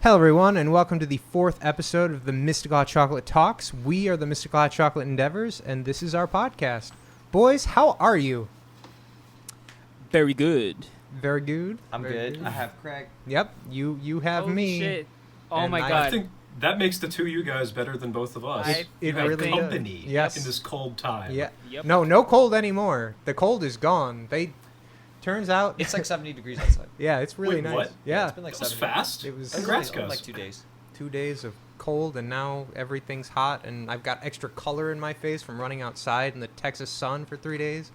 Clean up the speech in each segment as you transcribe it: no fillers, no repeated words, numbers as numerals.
Hello, everyone, and welcome to the fourth episode of the Mystical Hot Chocolate Talks. We are the Mystical Hot Chocolate Endeavors, and this is our podcast. Boys, how are you? Very good. Very good. I'm Very good. I have Craig. Yep, you have Holy me. Shit. Oh And my I god. I think that makes the two of you guys better than both of us. It You have really company does. Yes. in this cold time. Yeah. Yep. No cold anymore. The cold is gone. Turns out It's like 70 degrees outside. yeah, it's really Wait, nice. what? Yeah, It's been like That was 70. fast. It was Congrats, Only guys. like 2 days. 2 days of cold, and now everything's hot, and I've got extra color in my face from running outside in the Texas sun for 3 days.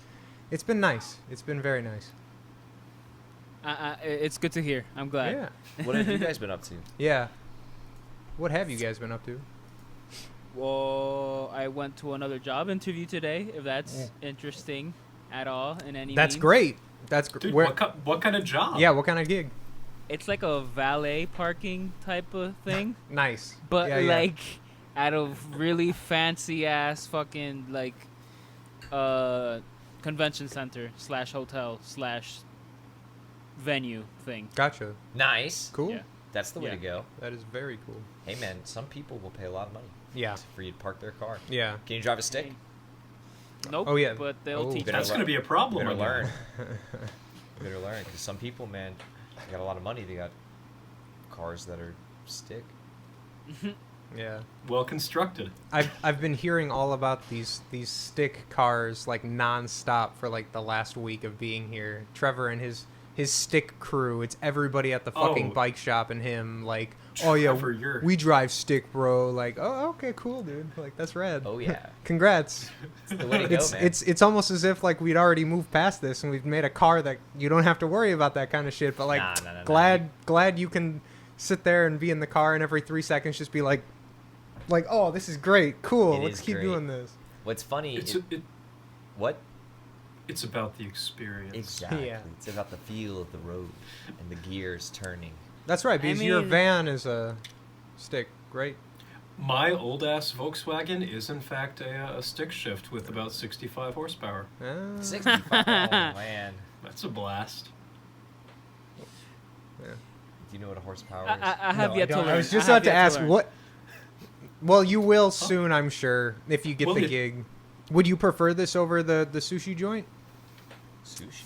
It's been nice. It's been very nice. It's good to hear. I'm glad. Yeah. What have you guys been up to? Yeah. What have you guys been up to? Well, I went to another job interview today, if that's interesting at all in any That's means. great. That's Dude, where, what kind of job? yeah, what kind of gig? It's like a valet parking type of thing, Nice. but Yeah, yeah. like at a really fancy ass fucking like convention center / hotel / venue thing. Gotcha. Nice. Cool. Yeah. That's the way Yeah. to go. That is very cool. Hey, man, some people will pay a lot of money Yeah. for you to park their car. Yeah. Can you drive a stick? Nope. Oh, yeah. But they'll Oh. teach Better That's us. going to be a problem. Better again. learn. Better learn. Because some people, man, they got a lot of money. They got cars that are stick. Yeah. Well constructed. I've been hearing all about these stick cars like nonstop for like the last week of being here. Trevor and his stick crew. It's everybody at the fucking Oh. bike shop and him like, oh yeah, Trevor, you're- we drive stick, bro. Like, oh okay, cool, dude. Like that's rad. Oh, yeah. Congrats. It's the way to go, man. It's almost as if like we'd already moved past this and we've made a car that you don't have to worry about that kind of shit. But like, Nah. glad you can sit there and be in the car and every 3 seconds just be like, oh, this is great, cool. It Let's is keep great. doing this. What's funny... It's what? it's about the experience. Exactly. Yeah. It's about the feel of the road and the gears turning. That's right, because your mean- van is a stick, right? My old ass Volkswagen is in fact a stick shift with about 65 horsepower. 65. Oh, man. That's a blast. Yeah. Do you know what a horsepower is? I have No, yet to don't. learn. I was just have about to yet ask learn. what. Well, you will soon, I'm sure, if you get Well, the it- gig. Would you prefer this over the sushi joint? Sushi.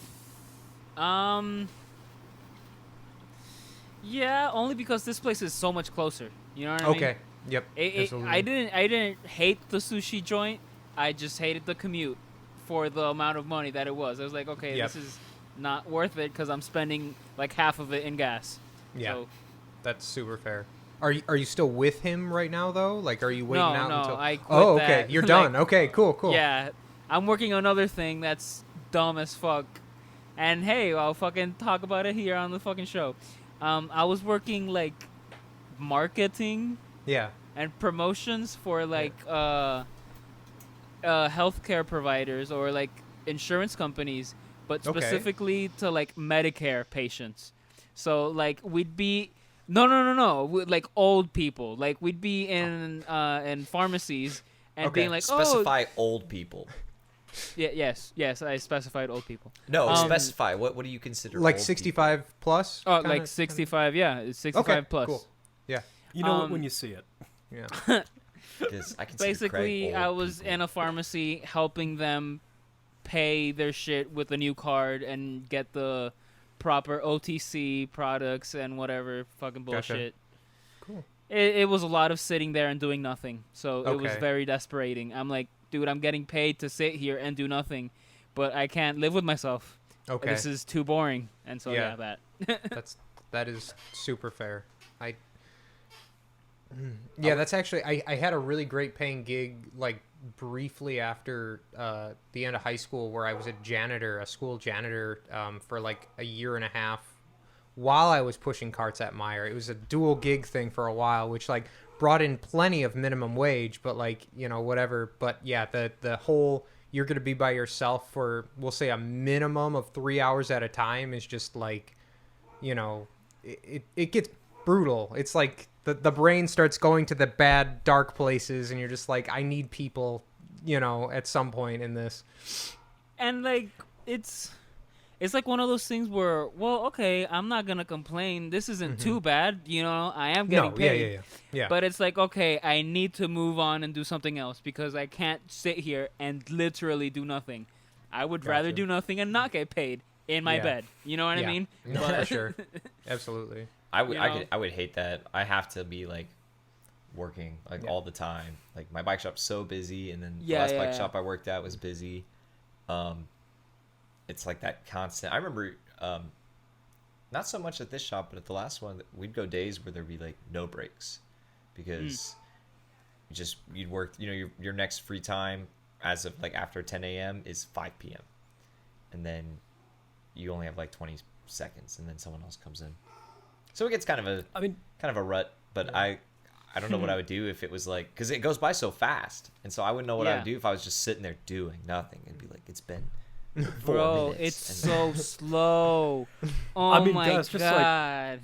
Yeah, only because this place is so much closer. You know what I mean? Okay. Yep. absolutely. I didn't hate the sushi joint. I just hated the commute for the amount of money that it was. I was like, okay, Yep. this is not worth it because I'm spending like half of it in gas. Yeah. So, That's super fair. Are you still with him right now though? Like, are you waiting out no, until? I quit oh, okay. that. You're Like, done. Okay. Cool. Yeah, I'm working on another thing that's dumb as fuck. And hey, I'll fucking talk about it here on the fucking show. I was working like marketing Yeah. and promotions for like healthcare providers or like insurance companies, but Okay. specifically to like Medicare patients. So like we'd be no, like old people. Like we'd be in pharmacies and Okay. being like, Specify old people. yes, I specified old people. No, Um, specify. What do you consider Like old 65 plus. Oh, kinda- like 65. Yeah, it's 65 Okay. plus. Cool. Yeah. You know it Um, when you see it. Yeah. people? 'Cause I consider Basically, Craig I old was people. in a pharmacy helping them pay their shit with a new card and get the proper OTC products and whatever fucking Gotcha. bullshit. Cool. It was a lot of sitting there and doing nothing. So it was Okay. very desperating. I'm like, dude, I'm getting paid to sit here and do nothing, but I can't live with myself. Okay. This is too boring. And so Yeah. that. that is super fair. Yeah, that's actually I had a really great paying gig like briefly after the end of high school where I was a school janitor for like a year and a half while I was pushing carts at Meyer. It was a dual gig thing for a while, which like brought in plenty of minimum wage, but like, you know, whatever. But yeah, the whole you're going to be by yourself for, we'll say, a minimum of 3 hours at a time is just like, you know, it gets brutal. It's like the brain starts going to the bad, dark places, and you're just like, I need people, you know, at some point in this. And like it's it's like one of those things where, well, okay, I'm not gonna complain. This isn't too bad, you know. I am getting No, yeah, paid. yeah. But it's like, okay, I need to move on and do something else because I can't sit here and literally do nothing. I would rather Gotcha. do nothing and not get paid in my Yeah. bed. You know what I Yeah. mean? No, for sure. Absolutely. I would You know? I would hate that. I have to be like working like Yeah. all the time. Like my bike shop's so busy, and then the Yeah, last yeah, bike yeah. shop I worked at was busy. It's like that constant. I remember not so much at this shop, but at the last one, we'd go days where there'd be like no breaks because you'd work. You know, your next free time as of like after 10 a.m. is 5 p.m. and then you only have like 20 seconds, and then someone else comes in. So it gets kind of a rut. But I don't know what I would do if it was like, because it goes by so fast, and so I wouldn't know what I would do if I was just sitting there doing nothing and be like, it's been 4 Bro, minutes. it's and so slow. Oh I mean, my guys, just, like, god.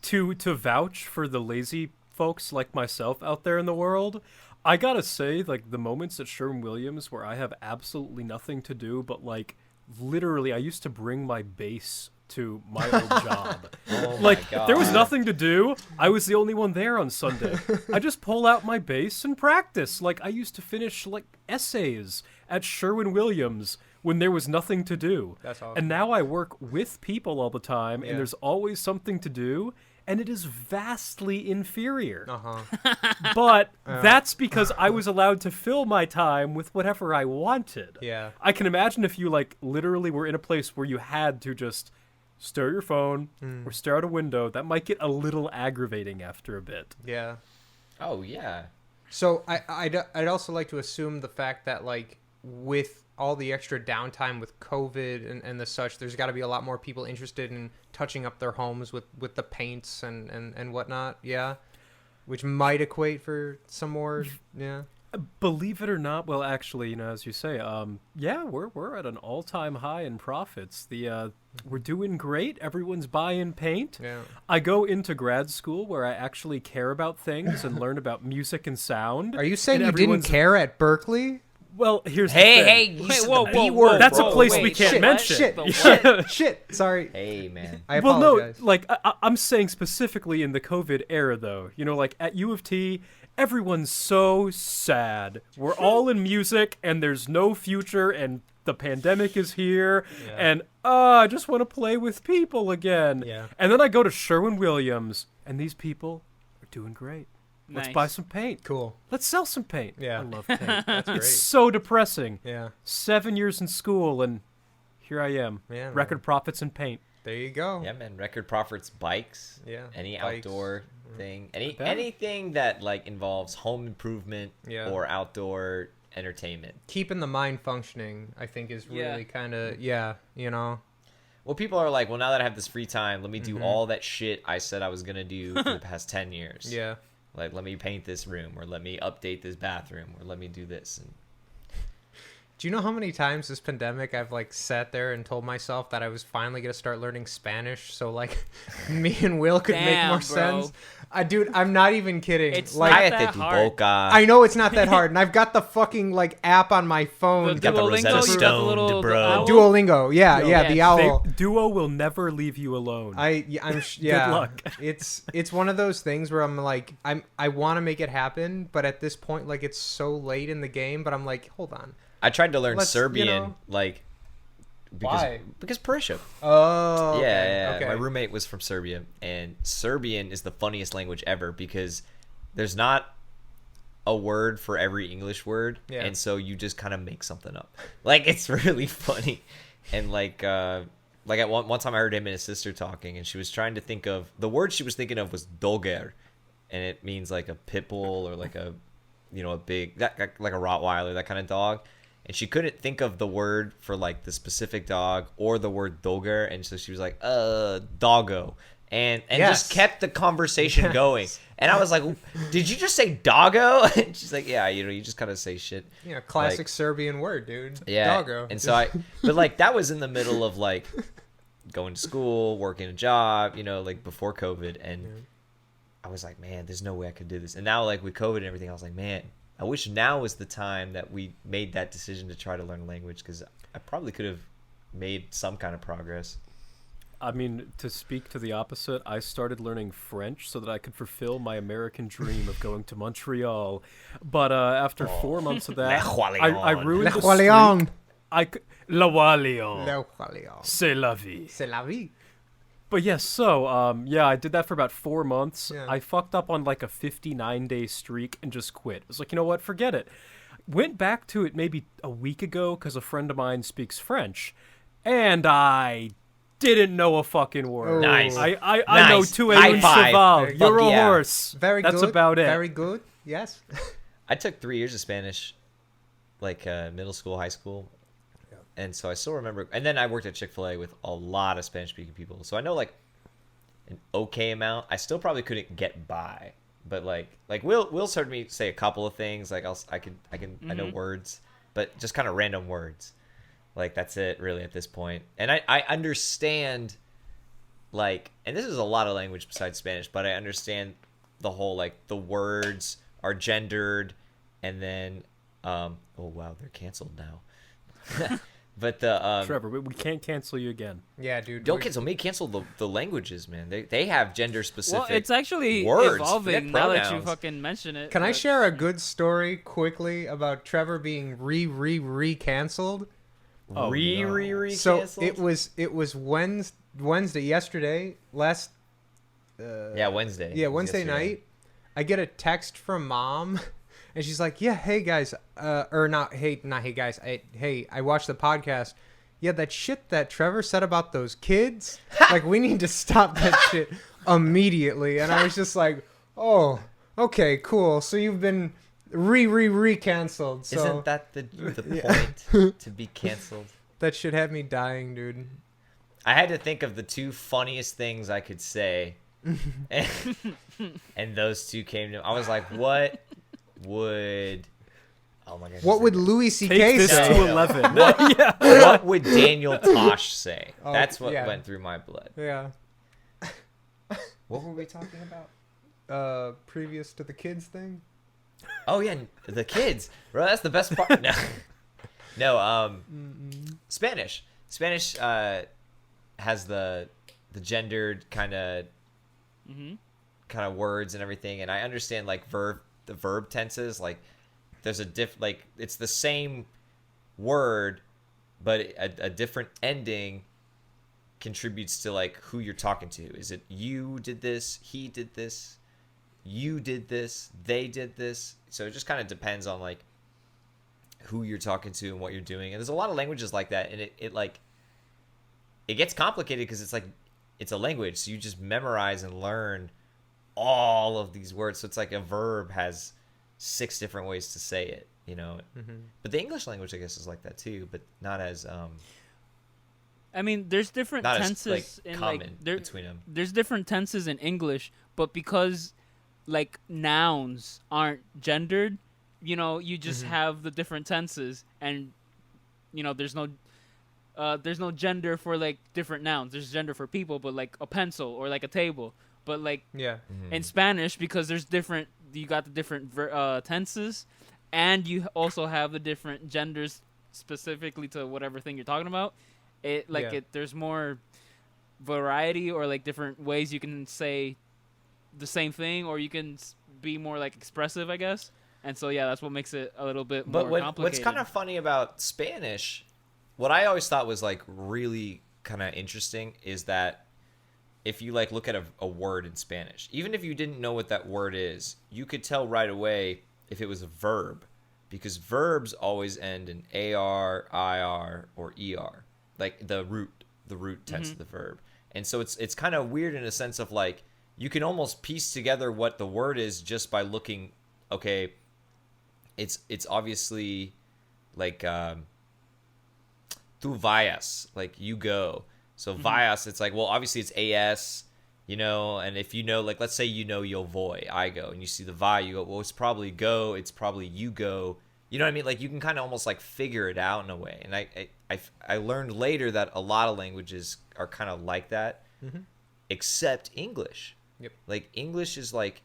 To vouch for the lazy folks like myself out there in the world, I gotta say, like, the moments at Sherwin-Williams where I have absolutely nothing to do but, like, literally, I used to bring my bass to my old job. Oh my Like, God. there was nothing to do. I was the only one there on Sunday. I just pull out my bass and practice. Like, I used to finish, like, essays at Sherwin-Williams when there was nothing to do. That's awesome. And now I work with people all the time, Yeah. and there's always something to do, and it is vastly inferior. But that's because I was allowed to fill my time with whatever I wanted. Yeah. I can imagine if you, like, literally were in a place where you had to just stare at your phone or stare out a window, that might get a little aggravating after a bit. Yeah. Oh yeah. So I'd also like to assume the fact that, like, with all the extra downtime with COVID and the such, there's got to be a lot more people interested in touching up their homes with the paints and whatnot. Yeah. Which might equate for some more. Yeah. Believe it or not, well, actually, you know, as you say, yeah, we're at an all-time high in profits. We're doing great. Everyone's buying paint. Yeah. I go into grad school where I actually care about things and learn about music and sound. Are you saying and you didn't everyone's- care at Berkeley? Well, here's Hey, the thing. you Wait, said whoa, the whoa, B whoa, word, That's a bro. place wait, we can't shit, mention. Shit, The shit, shit. Sorry. Hey man. I Well, apologize. no, like I'm saying specifically in the COVID era, though. You know, like at U of T, everyone's so sad. We're all in music, and there's no future, and the pandemic is here, and I just want to play with people again. Yeah. And then I go to Sherwin-Williams, and these people are doing great. Let's Nice. buy some paint. Cool. Let's sell some paint. Yeah. I love paint. That's great. It's so depressing. Yeah. 7 years in school, and here I am. Yeah, man. Record profits in paint. There you go. Yeah, man. Record profits, bikes. Yeah, Any bikes. outdoor thing, bet. anything that like involves home improvement Yeah. or outdoor entertainment. Keeping the mind functioning, I think, is Yeah. really kind of, you know. Well, people are like, well, now that I have this free time, let me do all that shit I said I was gonna do for the past 10 years. Yeah. Like, let me paint this room, or let me update this bathroom, or let me do this. And Do you know how many times this pandemic I've, like, sat there and told myself that I was finally going to start learning Spanish so, like, me and Will could make Damn, more bro. sense? Dude, I'm not even kidding. It's like, not Cállate that tu hard. boca. I know it's not that hard, and I've got the fucking, like, app on my phone. The got the Duolingo, Rosetta you got the Stone, little bro. owl? Duolingo, yeah, Yo, yeah, yeah, the they- owl. Duo will never leave you alone. Yeah. luck. It's one of those things where I'm like, I want to make it happen, but at this point, like, it's so late in the game. But I'm like, hold on. I tried to learn Let's, Serbian, you know- like, Why? because Parisha. Oh, okay, Yeah. okay. My roommate was from Serbia, and Serbian is the funniest language ever because there's not a word for every English word, Yeah. and so you just kind of make something up. Like, it's really funny, and like at one time I heard him and his sister talking, and she was trying to think of the word she was thinking of was doger, and it means like a pit bull or like a, you know, a big like a Rottweiler, that kind of dog. And she couldn't think of the word for like the specific dog or the word dogger, and so she was like, doggo. And Yes. just kept the conversation going. And I was like, did you just say doggo? And she's like, yeah, you know, you just kind of say shit. Yeah, classic Like, Serbian word, dude. yeah. Doggo. And so but like that was in the middle of like going to school, working a job, you know, like before COVID. And I was like, man, there's no way I could do this. And now like with COVID and everything, I was like, man, I wish now was the time that we made that decision to try to learn a language, because I probably could have made some kind of progress. I mean, to speak to the opposite, I started learning French so that I could fulfill my American dream of going to Montreal. But after 4 months of that, I ruined the streak. Le Roi Lion. Le Roi Lion. C'est la vie. C'est la vie. But yes, so I did that for about 4 months. Yeah. I fucked up on like a 59-day streak and just quit. I was like, you know what? Forget it. Went back to it maybe a week ago because a friend of mine speaks French, and I didn't know a fucking word. Nice. I know tu es High un five. cheval. Fuck You're a yeah. horse. Very That's good. about it. Very good. Yes. I took 3 years of Spanish, like middle school, high school. And so I still remember. And then I worked at Chick-fil-A with a lot of Spanish-speaking people. So I know like an okay amount. I still probably couldn't get by. But like Will's heard me say a couple of things. Like I know words, but just kind of random words. Like that's it really at this point. And I understand like, and this is a lot of language besides Spanish, but I understand the whole like the words are gendered, and then oh wow, they're canceled now. But the Trevor, we can't cancel you again. Yeah, dude. don't cancel me. Cancel the languages, man. They have gender specific. Well, it's actually words. evolving Forget now that you pronouns. fucking mention it. Can I but- share a good story quickly about Trevor being re-canceled? Oh, no. So canceled? it was Wednesday yesterday last Wednesday. yeah Wednesday Yesterday. night. I get a text from mom, and she's like, "Yeah, hey guys, or not hey guys, I watched the podcast. Yeah, that shit that Trevor said about those kids, like we need to stop that shit immediately." And I was just like, "Oh, okay, cool. So you've been re-canceled. So Isn't that the point to be canceled? that shit had me dying, dude." I had to think of the 2 funniest things I could say, and those 2 came to. I was like, "What would? Oh my gosh! What would Louis C.K. Take this say? to 11. What would Daniel Tosh say? Oh, That's what yeah. went through my blood. Yeah. What were we talking about? Previous to the kids thing. Oh yeah, the kids, bro. That's the best part. No, no. Spanish. Spanish has the gendered kind of words and everything, and I understand like the verb tenses. Like there's a like it's the same word, but a different ending contributes to like who you're talking to. Is it you did this, he did this, you did this, they did this? So it just kind of depends on like who you're talking to and what you're doing. And there's a lot of languages like that, and it gets complicated because it's like it's a language, so you just memorize and learn all of these words. So it's like a verb has 6 different ways to say it, you know. But the English language, I guess, is like that too, but not as I mean, there's different not as tenses like in common like between them. there's different tenses in English, but because like nouns aren't gendered, you know, you just have the different tenses, and you know, there's no gender for like different nouns. There's gender for people, but like a pencil or like a table. But like Yeah. in Spanish, because there's different, you got the different tenses, and you also have the different genders specifically to whatever thing you're talking about. There's more variety, or like different ways you can say the same thing, or you can be more like expressive, I guess. And so yeah, that's what makes it a little bit more complicated. What's kind of funny about Spanish, what I always thought was like really kind of interesting, is that if you like look at a word in Spanish, even if you didn't know what that word is, you could tell right away if it was a verb, because verbs always end in AR, IR, or ER, like the root tense of the verb. And so it's kind of weird in a sense of like you can almost piece together what the word is just by looking. Okay, it's obviously like tu vayas, like you go. So vayas, it's like, well, obviously it's AS, you know, and if you know, like, let's say you know yo voy, I go, and you see the va, you go, well, it's probably go, it's probably you go. You know what I mean? Like, you can kind of almost, like, figure it out in a way. And I learned later that a lot of languages are kind of like that, except English. Yep. Like, English is, like,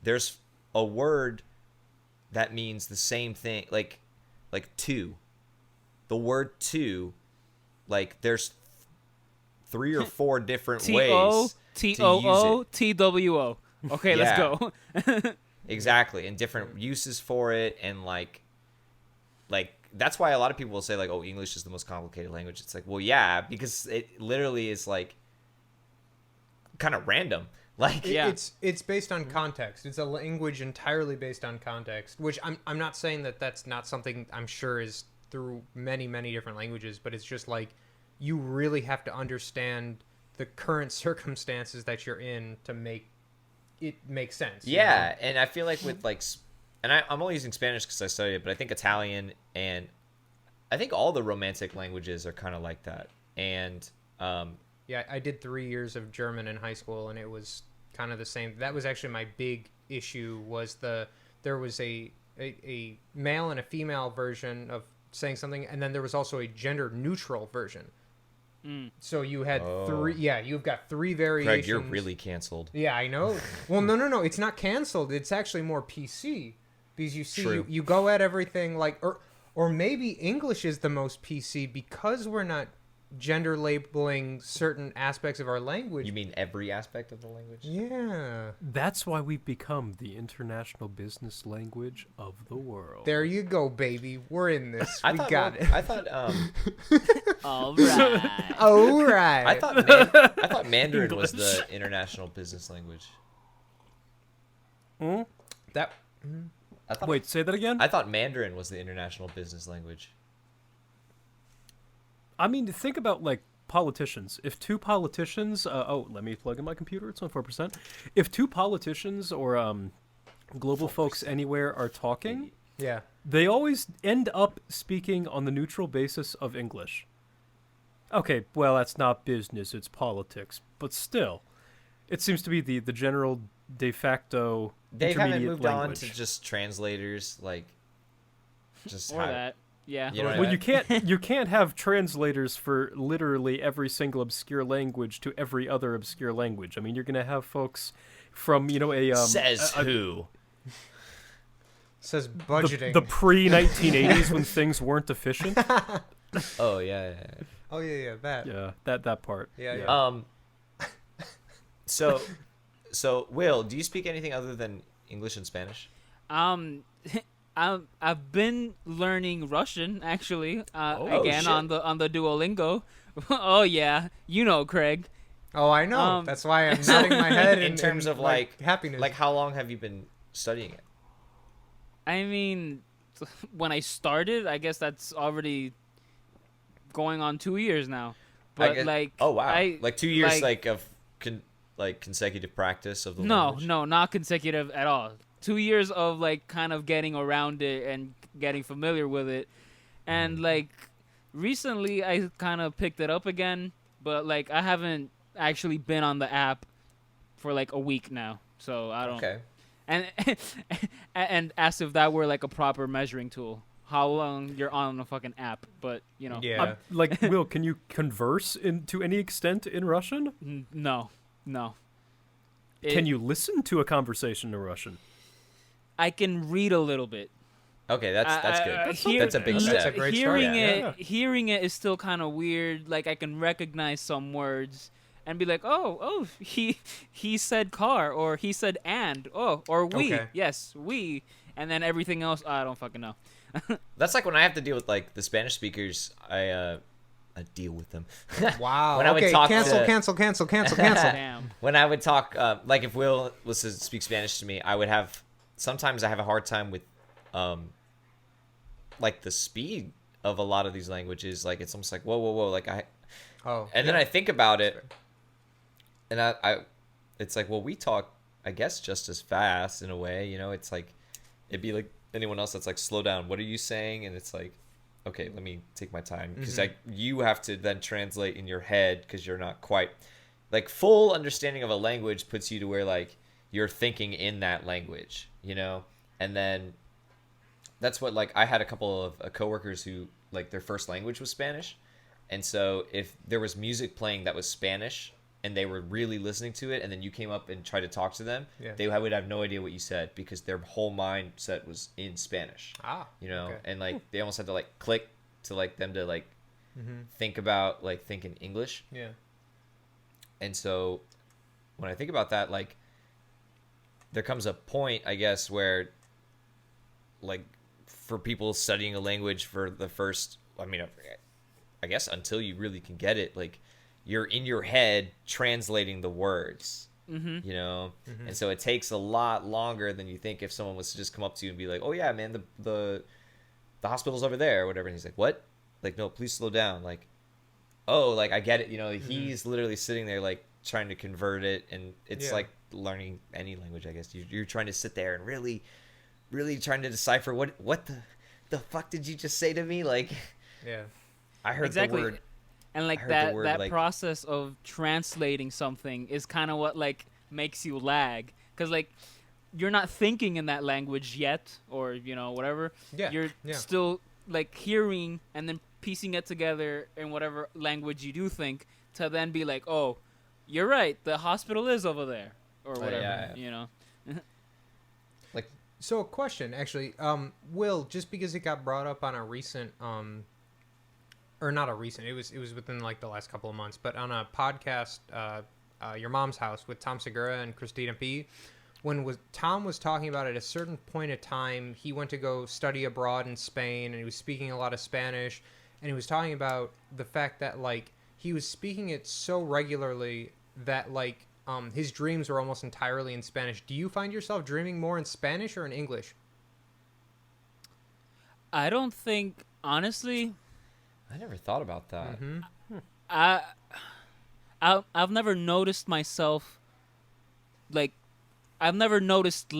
there's a word that means the same thing, like to. The word to like there's 3 or 4 different ways T-O, to use T-O-O, it. T-W-O. Okay, let's go. Exactly, and different uses for it, and like that's why a lot of people will say like, oh, English is the most complicated language. It's like, well, yeah, because it literally is like kind of random. Like, Yeah. It's based on context. It's a language entirely based on context, which I'm not saying that that's not something I'm sure is through many, many different languages, but it's just like you really have to understand the current circumstances that you're in to make it make sense. you yeah, know? and I feel like with like, and I'm only using Spanish because I studied it, but I think Italian and I think all the Romantic languages are kind of like that. And Yeah, I did 3 years of German in high school, and it was kind of the same. That was actually my big issue. Was there was a male and a female version of saying something, and then there was also a gender neutral version. So you had three. Yeah, you've got 3 variations. Craig, you're really canceled. Yeah, I know. Well, no. It's not canceled. It's actually more PC because you see, True. you go at everything like, or maybe English is the most PC because we're not gender labeling certain aspects of our language. You mean every aspect of the language? Yeah. That's why we've become the international business language of the world. There you go, baby. We're in this. I We thought, got well, it. I thought All right. All right. I thought Mandarin was the international business language. that. I thought, Wait, say that again? I thought Mandarin was the international business language. I mean, think about like politicians. If 2 politicians, let me plug in my computer. It's on 4%. If 2 politicians or global folks anywhere are talking, Yeah. they always end up speaking on the neutral basis of English. Okay, well, that's not business; it's politics. But still, it seems to be the general de facto They haven't intermediate moved on language. to just translators, like just Or how, that. Yeah. You know what I Well, mean? you can't have translators for literally every single obscure language to every other obscure language. I mean, you're gonna have folks from Says who? Says budgeting. the pre-1980s when things weren't efficient. Oh yeah. Oh yeah, that. Yeah, that part. Yeah. So Will, do you speak anything other than English and Spanish? I've been learning Russian actually. Oh, Again shit. on the Duolingo. Oh yeah, you know, Craig. Oh, I know. That's why I'm nodding my head In terms of like happiness. Like how long have you been studying it? I mean, when I started, I guess that's already going on 2 years now. I But guess- like, oh wow, I, like 2 years of consecutive practice of the language? No, not consecutive at all. 2 years of like kind of getting around it and getting familiar with it, and like recently I kind of picked it up again, but like I haven't actually been on the app for like a week now, so I don't. Okay. And as if that were like a proper measuring tool, how long you're on a fucking app, but you know. yeah. Like, Will, can you converse to any extent in Russian? No. Can you listen to a conversation in Russian? I can read a little bit. Okay, that's good. That's a big That's step. a great hearing start. it, hearing it is still kind of weird. Like I can recognize some words and be like, oh, he said car, or he said and, or we, Okay. yes, we, and then everything else, I don't fucking know. That's like when I have to deal with like the Spanish speakers. I deal with them. Wow. When I would Okay, talk cancel. Damn. When I would talk, like if Will was to speak Spanish to me, sometimes I have a hard time with, like the speed of a lot of these languages. Like it's almost like whoa, like then I think about it, and it's like, well, we talk, I guess, just as fast in a way. You know, it's like it'd be like anyone else that's like, slow down. What are you saying? And it's like, okay, let me take my time, because you have to then translate in your head because you're not quite like full understanding of a language puts you to where like you're thinking in that language, you know. And then that's what, like, I had a couple of coworkers who like their first language was Spanish, and so if there was music playing that was Spanish and they were really listening to it, and then you came up and tried to talk to them, they would have no idea what you said because their whole mindset was in Spanish. Ah, you know, okay. and like they almost had to like click to like them to like think about like think in English. Yeah. And so when I think about that, like there comes a point, I guess, where like for people studying a language for the first, I guess until you really can get it, like you're in your head translating the words, you know? And so it takes a lot longer than you think if someone was to just come up to you and be like, oh yeah, man, the hospital's over there or whatever. And he's like, what? Like, no, please slow down. Like, oh, like I get it. You know, he's literally sitting there like trying to convert it. And it's like learning any language, I guess. You're trying to sit there and really trying to decipher what the fuck did you just say to me? Like, Yeah. I heard Exactly. the word. And like heard that the word, that like- process of translating something is kind of what like makes you lag, because like you're not thinking in that language yet, or you know whatever. Yeah, You're yeah. still like hearing and then piecing it together in whatever language you do think, to then be like, oh, you're right, the hospital is over there, or whatever. yeah. You know. Like, So a question, actually, Will, just because it got brought up on a recent, or not a recent, it was within like the last couple of months, but on a podcast, Your Mom's House with Tom Segura and Christina P. Tom was talking about at a certain point of time, he went to go study abroad in Spain, and he was speaking a lot of Spanish, and he was talking about the fact that like he was speaking it so regularly that like his dreams were almost entirely in Spanish. Do you find yourself dreaming more in Spanish or in English? I don't think, honestly, I never thought about that. I've never noticed myself, like, I've never noticed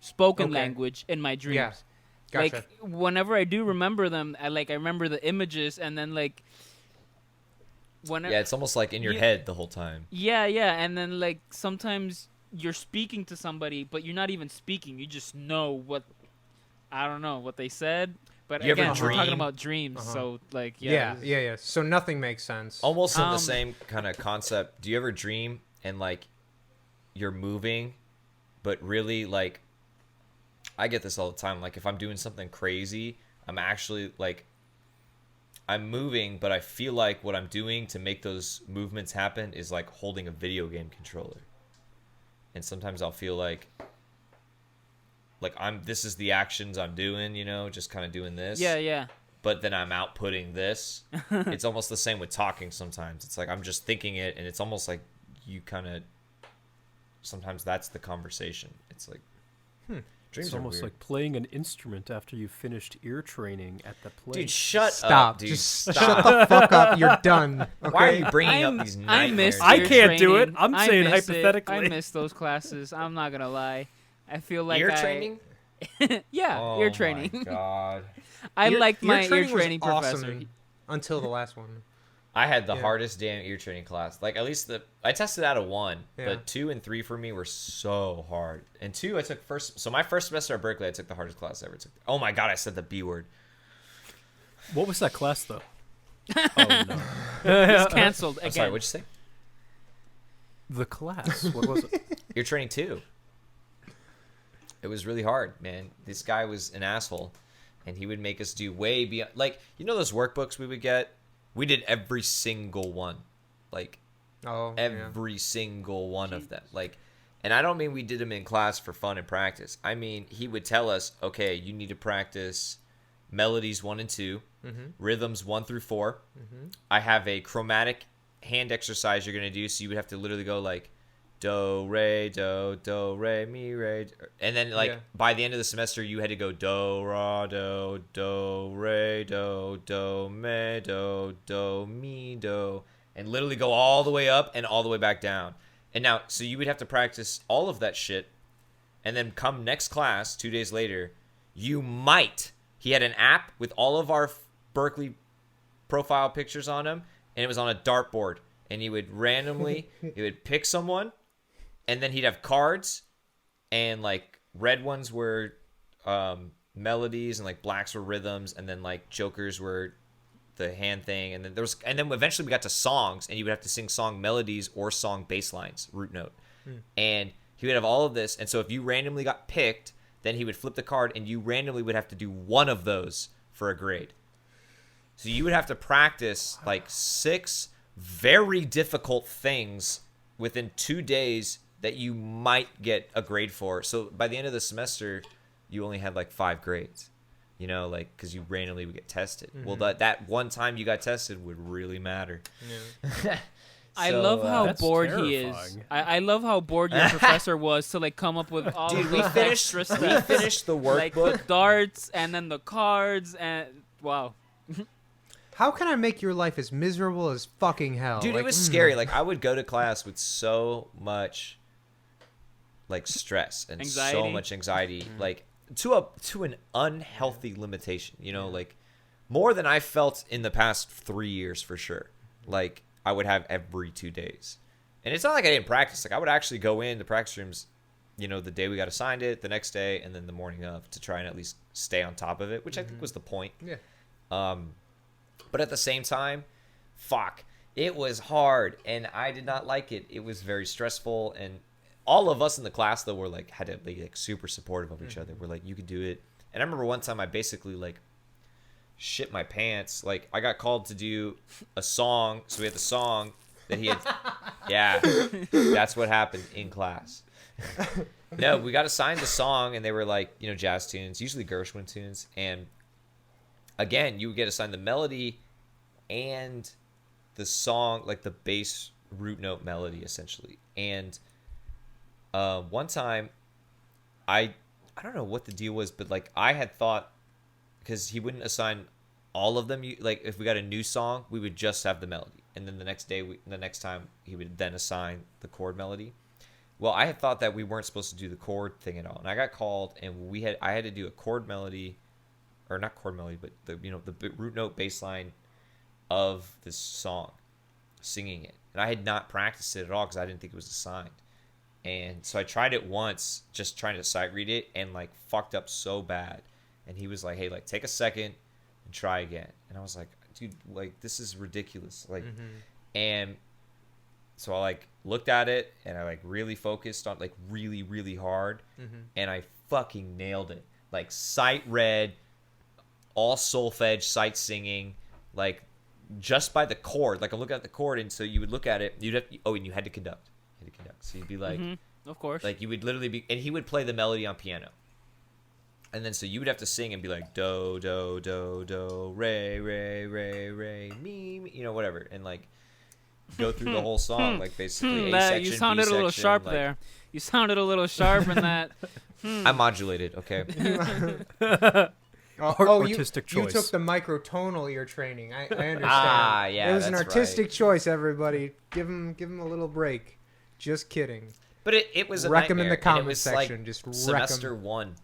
spoken Okay. language in my dreams. Yeah. Gotcha. Like, whenever I do remember them, I remember the images, and then like, whenever Yeah, it's almost like in your head the whole time. yeah, and then like sometimes you're speaking to somebody, but you're not even speaking. You just know what, I don't know what they said. But You ever again, we're talking dream? about dreams, so like yeah. So nothing makes sense. Almost in the same kind of concept. Do you ever dream and like you're moving, but really like, I get this all the time. Like if I'm doing something crazy, I'm actually like, I'm moving, but I feel like what I'm doing to make those movements happen is like holding a video game controller. And sometimes I'll feel like this is the actions I'm doing, you know, just kind of doing this. Yeah. But then I'm outputting this. It's almost the same with talking sometimes. It's like I'm just thinking it, and it's almost like you kind of, sometimes that's the conversation. It's like, dreams It's are almost weird. like playing an instrument after you finished ear training at the place. Dude, shut Stop. up, dude. Just Stop. shut the fuck up. You're done. Okay? Why are you bringing up these I nightmares? missed I ear can't do it. training. I'm I saying miss it. hypothetically. I missed those classes. I'm not gonna lie. I feel like Ear training? Yeah, Oh ear training. my god. I liked my ear training was training professor. awesome until the last one. I had the Yeah. hardest damn ear training class. Like at least I tested out of 1, Yeah. but 2 and 3 for me were so hard. And 2 I took first. So my first semester at Berkeley, I took the hardest class I ever took. Oh my god, I said the B word. What was that class though? Oh no. It's canceled again. I'm sorry, what'd you say? The class. What was it? Ear training 2. It was really hard, man. This guy was an asshole, and he would make us do way beyond. Like, you know those workbooks we would get? We did every single one. Like, Oh, yeah. every single one of them. Like, and I don't mean we did them in class for fun and practice. I mean, he would tell us, okay, you need to practice melodies 1 and 2, rhythms 1 through 4. I have a chromatic hand exercise you're going to do, so you would have to literally go like, do, re, mi, re. And then, like, Yeah. by the end of the semester, you had to go do, ra, do, re, do, me, do, mi, do. And literally go all the way up and all the way back down. And now, so you would have to practice all of that shit. And then come next class, 2 days later, he had an app with all of our Berkeley profile pictures on him. And it was on a dartboard. And he would randomly, he would pick someone. And then he'd have cards, and like red ones were melodies, and like blacks were rhythms, and then like jokers were the hand thing, and then eventually we got to songs, and you would have to sing song melodies or song bass lines, root note, and he would have all of this. And so if you randomly got picked, then he would flip the card, and you randomly would have to do one of those for a grade. So you would have to practice like 6 very difficult things within 2 days that you might get a grade for. So by the end of the semester, you only had like 5 grades, like because you randomly would get tested. Well, that one time you got tested would really matter. Yeah. I love how That's bored he is. terrifying. I love how bored your professor was to like come up with all of the extra stuff. We finished the Like workbook. the darts and then the cards and wow. How can I make your life as miserable as fucking hell? Dude, Like, it was scary. Like I would go to class with so much like stress and so Anxiety. much anxiety, like to an unhealthy limitation, like more than I felt in the past 3 years for sure. Like I would have every 2 days. And it's not like I didn't practice. Like I would actually go in the practice rooms, the day we got assigned it, the next day, and then the morning of to try and at least stay on top of it, which I think was the point. Yeah. But at the same time, fuck, it was hard, and I did not like it. It was very stressful, and all of us in the class though were like had to be like super supportive of each other. We're like, you could do it. And I remember one time I basically like shit my pants. Like I got called to do a song, so we had the song that he had. Yeah, that's what happened in class. No, we got assigned the song, and they were like jazz tunes, usually Gershwin tunes, and again, you would get assigned the melody and the song, like the bass root note melody, essentially. And one time, I don't know what the deal was, but like I had thought, because he wouldn't assign all of them. Like if we got a new song, we would just have the melody, and then the next time, he would then assign the chord melody. Well, I had thought that we weren't supposed to do the chord thing at all, and I got called, and I had to do a chord melody. Or not chord melody, but the root note bass line of this song, singing it. And I had not practiced it at all because I didn't think it was assigned. And so I tried it once, just trying to sight read it, and like fucked up so bad. And he was like, "Hey, like take a second and try again." And I was like, "Dude, like this is ridiculous." Like, and so I like looked at it and I like really focused on like really, really hard, and I fucking nailed it. Like sight read. All solfege, sight singing, like just by the chord. Like I'm looking at the chord, and so you would look at it. And you had to conduct. So you'd be like, of course. Like you would literally be, and he would play the melody on piano, and then so you would have to sing and be like do do do do re re re re me, whatever, and like go through the whole song, like basically A section, you sounded B a little section, sharp like, there. You sounded a little sharp in that. I modulated, okay. Artistic choice. You took the microtonal ear training. I understand. Yeah, it was an that's artistic right. choice. Everybody, give him a little break. Just kidding. But it was a Wreck 'em in nightmare, the comment and it was section. Like Just wreck 'em. semester 1,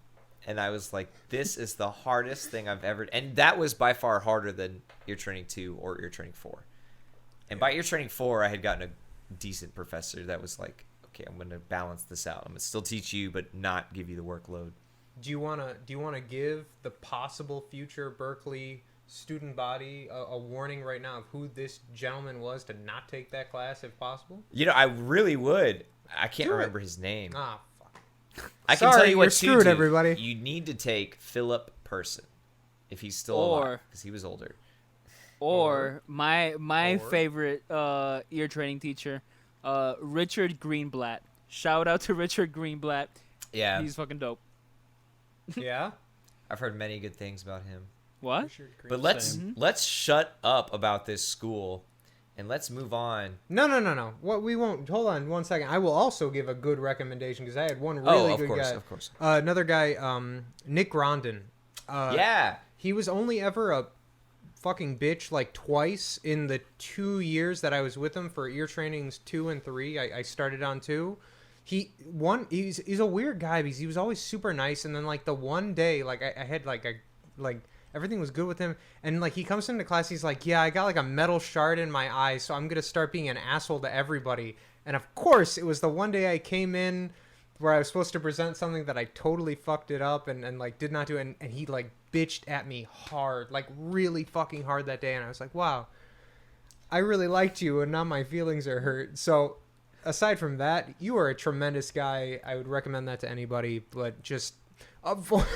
and I was like, "This is the hardest thing I've ever." And that was by far harder than ear training 2 or ear training 4. And by ear training 4, I had gotten a decent professor that was like, "Okay, I'm going to balance this out. I'm going to still teach you, but not give you the workload." Do you wanna give the possible future Berkeley student body a warning right now of who this gentleman was to not take that class if possible? I really would. I can't Do it. remember his name. Ah, fuck. I can Sorry, tell you what you're to screwed, do. everybody. You need to take Philip Person if he's still Or- alive, because he was older. Or my Or- favorite ear training teacher, Richard Greenblatt. Shout out to Richard Greenblatt. Yeah, He's fucking dope. Yeah. I've heard many good things about him. What? But let's shut up about this school, and let's move on. No. What we won't. Hold on 1 second. I will also give a good recommendation because I had one really good guy. Of course. Another guy, Nick Rondon. Yeah. He was only ever a fucking bitch like twice in the 2 years that I was with him for ear trainings 2 and 3. I started on 2. He's a weird guy because he was always super nice, and then like the one day like I had like everything was good with him, and like he comes into class, he's like, yeah, I got like a metal shard in my eye, so I'm gonna start being an asshole to everybody. And of course it was the one day I came in where I was supposed to present something that I totally fucked it up and like did not do it, and he like bitched at me hard, like really fucking hard that day, and I was like, wow, I really liked you and now my feelings are hurt. So aside from that, you are a tremendous guy. I would recommend that to anybody, but just avoid,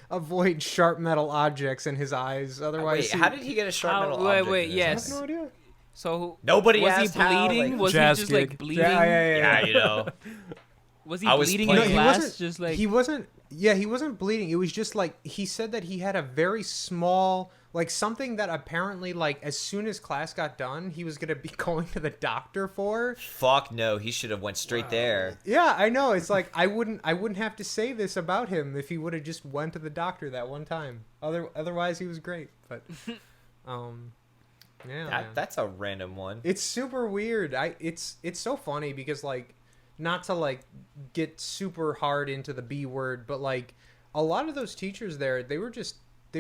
avoid sharp metal objects in his eyes. Otherwise, Wait, how did he get a sharp metal object? Wait, in his yes. eye? I have no idea. So Nobody was he asked how, bleeding? like- Was he Jazz just gig. like bleeding? Yeah, you know. Was he I was bleeding playing- in No, he class? wasn't. Just like He wasn't. Yeah, he wasn't bleeding. It was just like he said that he had a very small, like something that apparently, like as soon as class got done, he was gonna be going to the doctor for. Fuck no, he should have went straight there. Yeah, I know. It's like I wouldn't have to say this about him if he would have just went to the doctor that one time. Otherwise, he was great. But, yeah, man. That's a random one. It's super weird. It's so funny because like, not to like get super hard into the B word, but like a lot of those teachers there, they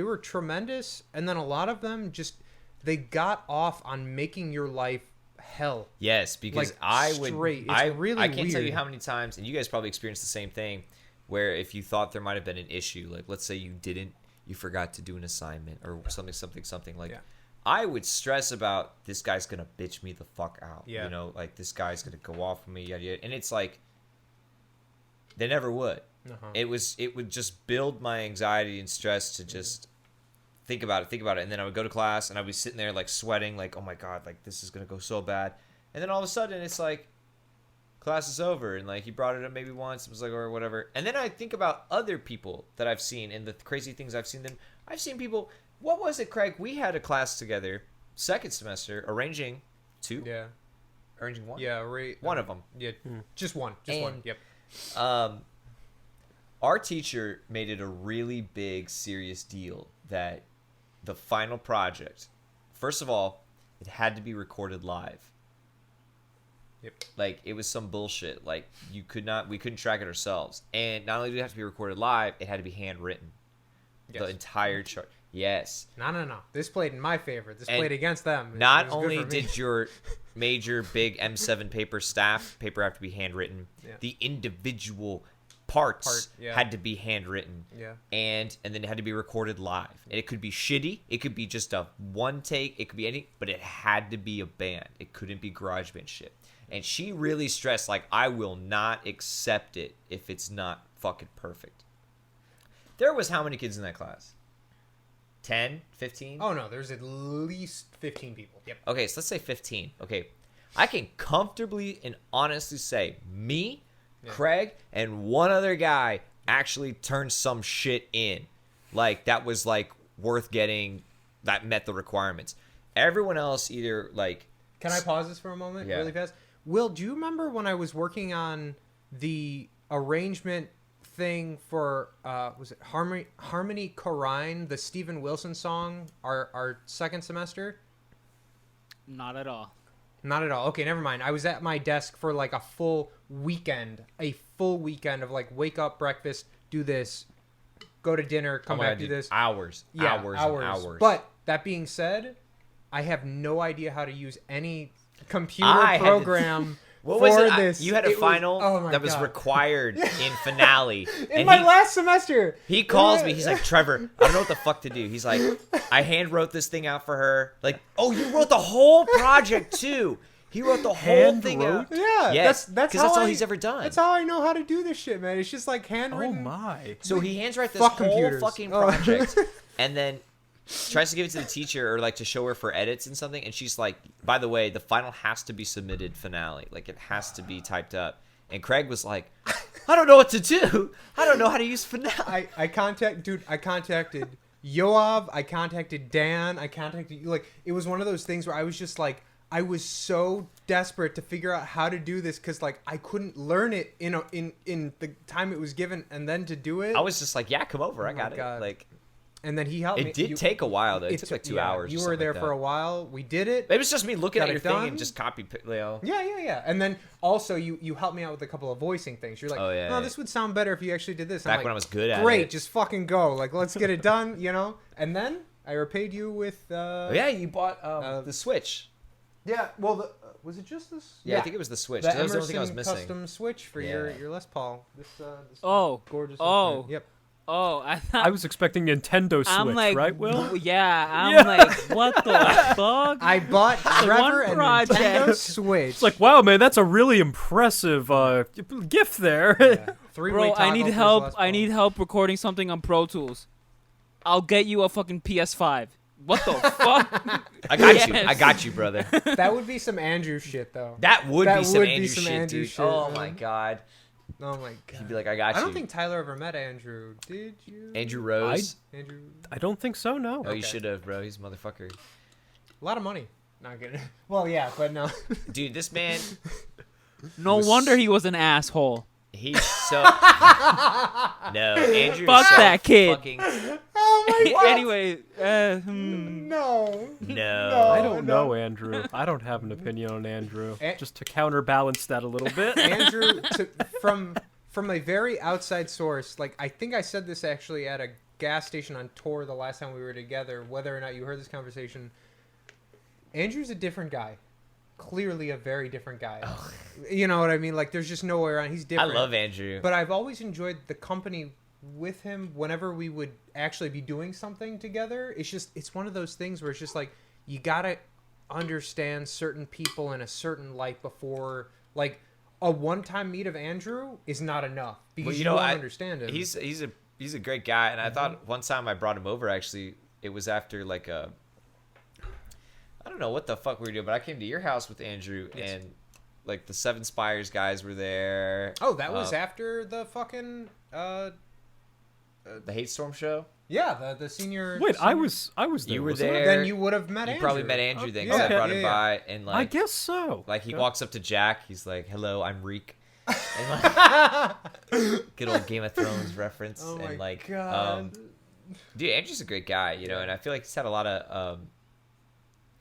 were tremendous, and then a lot of them just they got off on making your life hell. Yes, because Like, I would. straight. It's I really I can't tell you weird. how many times, and you guys probably experienced the same thing, where if you thought there might have been an issue, like let's say you forgot to do an assignment or something like. Yeah. I would stress about this guy's gonna bitch me the fuck out. Yeah. You know, like this guy's gonna go off on me, yada yada. And it's like they never would. Uh-huh. It would just build my anxiety and stress to just think about it, and then I would go to class and I'd be sitting there like sweating, like, oh my god, like this is gonna go so bad. And then all of a sudden it's like class is over, and like he brought it up maybe once, it was like, or whatever. And then I think about other people that I've seen and the crazy things I've seen them. I've seen people. What was it, Craig? We had a class together, second semester, arranging two. Yeah. Arranging one. Yeah. Right. One of them. Yeah. Just one. Just one. And- Yep. Our teacher made it a really big, serious deal that the final project, first of all, it had to be recorded live. Yep. Like, it was some bullshit. Like, we couldn't track it ourselves. And not only did it have to be recorded live, it had to be handwritten. Yes. The entire chart. Yes. No. This played in my favor. This And played against them. It Not was good only for me. did your major big M7 paper have to be handwritten, Yeah. the individual parts Part, yeah. had to be handwritten. Yeah. And then it had to be recorded live. And it could be shitty. It could be just a one take. It could be anything. But it had to be a band. It couldn't be GarageBand shit. And she really stressed, like, I will not accept it if it's not fucking perfect. There was how many kids in that class? 10? 15? Oh no, there's at least 15 people. Yep. Okay, so let's say 15. Okay. I can comfortably and honestly say me, Craig, and one other guy actually turned some shit in. Like, that was, like, worth getting, that met the requirements. Everyone else either, like... Can I pause this for a moment, Yeah. really fast? Will, do you remember when I was working on the arrangement thing for was it Harmony Korine, the Steven Wilson song, our second semester? not at all. Not at all. Okay, never mind. I was at my desk for like a full weekend of like wake up, breakfast, do this, go to dinner, come back, do this. Hours. Yeah, hours and hours. But that being said, I have no idea how to use any computer I had to- program What for was it? this. You had a It was- final oh my that was God. required in finale. in and my last semester. he calls me. He's like, Trevor, I don't know what the fuck to do. He's like, I hand wrote this thing out for her. Like, oh, you wrote the whole project too. He wrote the whole Hand thing wrote? out. Yeah, Yes, that's 'cause how that's all I- he's ever done. That's how I know how to do this shit, man. It's just like Oh handwritten. my. So he hands write this Fuck whole computers. fucking Oh. project, and then tries to give it to the teacher or like to show her for edits and something. And she's like, by the way, the final has to be submitted finale. Like, it has to be typed up. And Craig was like, I don't know what to do. I don't know how to use finale. I contacted Yoav, I contacted Dan, I contacted you. Like, it was one of those things where I was just like, I was so desperate to figure out how to do this because like I couldn't learn it in the time it was given, and then to do it. I was just like, yeah, come over. I Oh my got it. God. Like, and then he helped me. it did take a while though. It took like 2 hours. You or were something there like for that. a while. We did it. It was just me looking Got at your it thing done. and just copy, you know. Yeah. And then also you helped me out with a couple of voicing things. You're like, Oh, yeah, no, yeah. this would sound better if you actually did this. I'm Back like, when I was good at great, it. just fucking go. Like, let's get it done, you know? And then I repaid you with Oh, yeah, you bought the Switch. Yeah, well, was it just this? Yeah, I think it was the Switch. The 'cause that was the only thing I was Emerson missing. custom Switch for Yeah. your Les Paul. This Oh. gorgeous. Oh. instrument. Yep. Oh, I thought. I was expecting Nintendo Switch, I'm like, right, Will? Yeah, I'm like, what the fuck? I bought Trevor one a project. Nintendo Switch. It's like, wow, man, that's a really impressive gift there. Yeah. Three-way Bro, I toggle need for his help. Les I Paul. need help recording something on Pro Tools. I'll get you a fucking PS5. What the fuck? I got you. Yes. I got you, brother. That would be some Andrew shit, though. That would That be some would be Andrew some shit, Andrew dude. shit, Oh man. my god. Oh my god. He'd be like, I got you. I don't think Tyler ever met Andrew. Did you? Andrew Rose. Andrew. I don't think so, no. Oh, you Okay. should have, bro. He's a motherfucker. A lot of money. Not good. Well, yeah, but no. Dude, this man, No was- wonder he was an asshole. he's so. No, Andrew. Fuck is so that kid. Fucking... Oh my god. Anyway, No. No. I don't know, Andrew. I don't have an opinion on Andrew. Just to counterbalance that a little bit. Andrew, from a very outside source, like I think I said this actually at a gas station on tour the last time we were together. Whether or not you heard this conversation, Andrew's a different guy. Clearly, a very different guy. Oh. You know what I mean? Like, there's just no way around. He's I different. love Andrew. But I've always enjoyed the company with him whenever we would actually be doing something together. It's one of those things where it's just like, you gotta understand certain people in a certain light before, like, a one-time meet of Andrew is not enough because Well, you know, don't I- understand him. He's a great guy, and I thought one time I brought him over. Actually, it was after like a. I don't know what the fuck we were doing, but I came to your house with Andrew, and like the Seven Spires guys were there. Oh, that was after the fucking The Hate Storm show. yeah, the senior. Wait, senior, I was there. You were wasn't I? there. Then you would have met You Andrew. probably met Andrew then, Yeah, because I brought yeah, him yeah. by, and I like, guess so. like he Yeah. walks up to Jack. He's like, "Hello, I'm Reek." And like, good old Game of Thrones reference, Oh my and like, god. dude, Andrew's a great guy, you know, and I feel like he's had a lot of,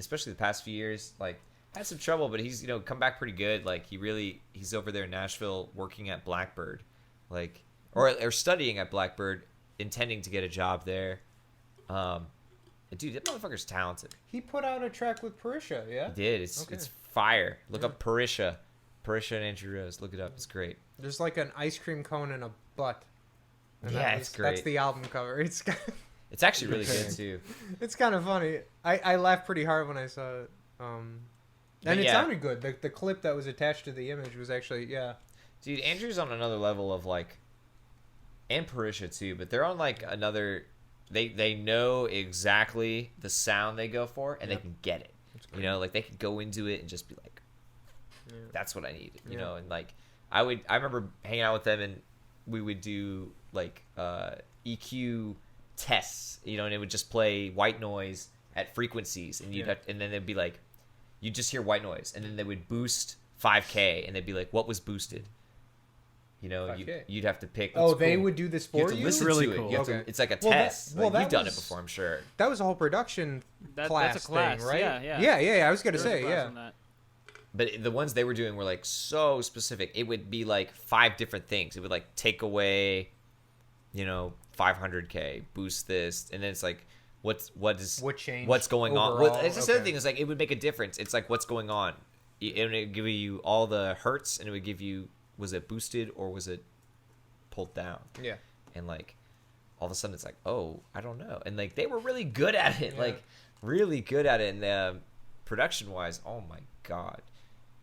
especially the past few years, like had some trouble, but he's come back pretty good. Like he's over there in Nashville working at Blackbird, like or studying at Blackbird, intending to get a job there. Dude, that motherfucker's talented. He put out a track with Parisha, yeah? He did. It's Okay. it's fire. Look up Parisha and Andrew Rose. Look it up. It's great. There's like an ice cream cone and a butt. And Yeah, it's great. That's the album cover. It's It's actually really good too. it's kind of funny. I laughed pretty hard when I saw it. And it yeah. sounded good. The clip that was attached to the image was actually Dude, Andrew's on another level of like, and Parisha too, but they're on like another. They know exactly the sound they go for, and they can get it. Like they could go into it and just be like, "That's what I need." You know, and like I remember hanging out with them, and we would do like EQ tests, and it would just play white noise at frequencies, and and then they'd be like, you just hear white noise, and then they would boost 5K, and they'd be like, what was boosted? 5K. You'd have to pick. Oh, it's they cool. would do this You for have to you? listen Really to cool. it. You have to, Okay. it's like a Well, that- test. well, Like, you've that done it was- before, I'm sure. That was a whole production class that's a class. thing, right? Yeah. Yeah. I was gonna There was a say, class yeah. on that. But the ones they were doing were like so specific. It would be like 5 different things. It would like take away, 500K, boost this, and then it's like, what changed what's going on? overall? Well, it's just the other Okay. thing is like it would make a difference. It's like what's going on, and it would give you all the hertz, and it would give you, was it boosted or was it pulled down? Yeah. And like all of a sudden it's like, oh, I don't know. And like they were really good at it, Yeah. like really good at it. And production wise, oh my god.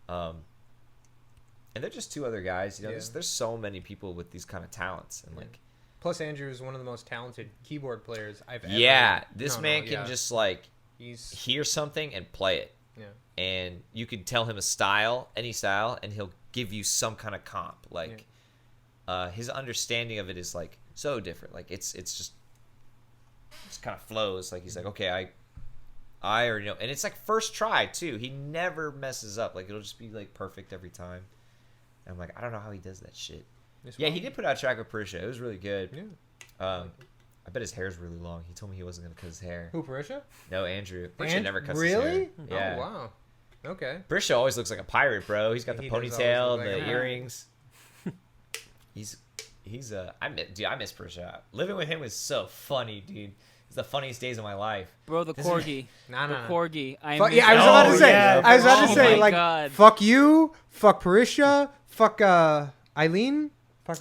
And they're just 2 other guys. Yeah. There's so many people with these kind of talents, and like Plus, Andrew is one of the most talented keyboard players I've ever. yeah, this No, man no, can yeah. just like He's hear something and play it. yeah. And you could tell him a style, any style, and he'll give you some kind of comp. Like his understanding of it is like so different. Like it's just kind of flows. Like he's like, okay, I already know, and it's like first try too. He never messes up. Like it'll just be like perfect every time. And I'm like, I don't know how he does that shit. Yeah, he did put out a track with Parisha. It was really good. Yeah. I bet his hair's really long. He told me he wasn't gonna cut his hair. Who, Parisha? No, Andrew. Parisha And- never cuts really? his hair. Yeah. Oh wow. Okay. Parisha always looks like a pirate, bro. He's got the He does always ponytail look and like the a pirate. earrings. He's I miss Parisha. Living with him was so funny, dude. It's the funniest days of my life. Bro, the This is- corgi. No. The corgi. I Fuck, miss yeah, I was that. about to Oh, say. yeah, I was about oh to say my like, God. fuck you, fuck Parisha, fuck Eileen, fuck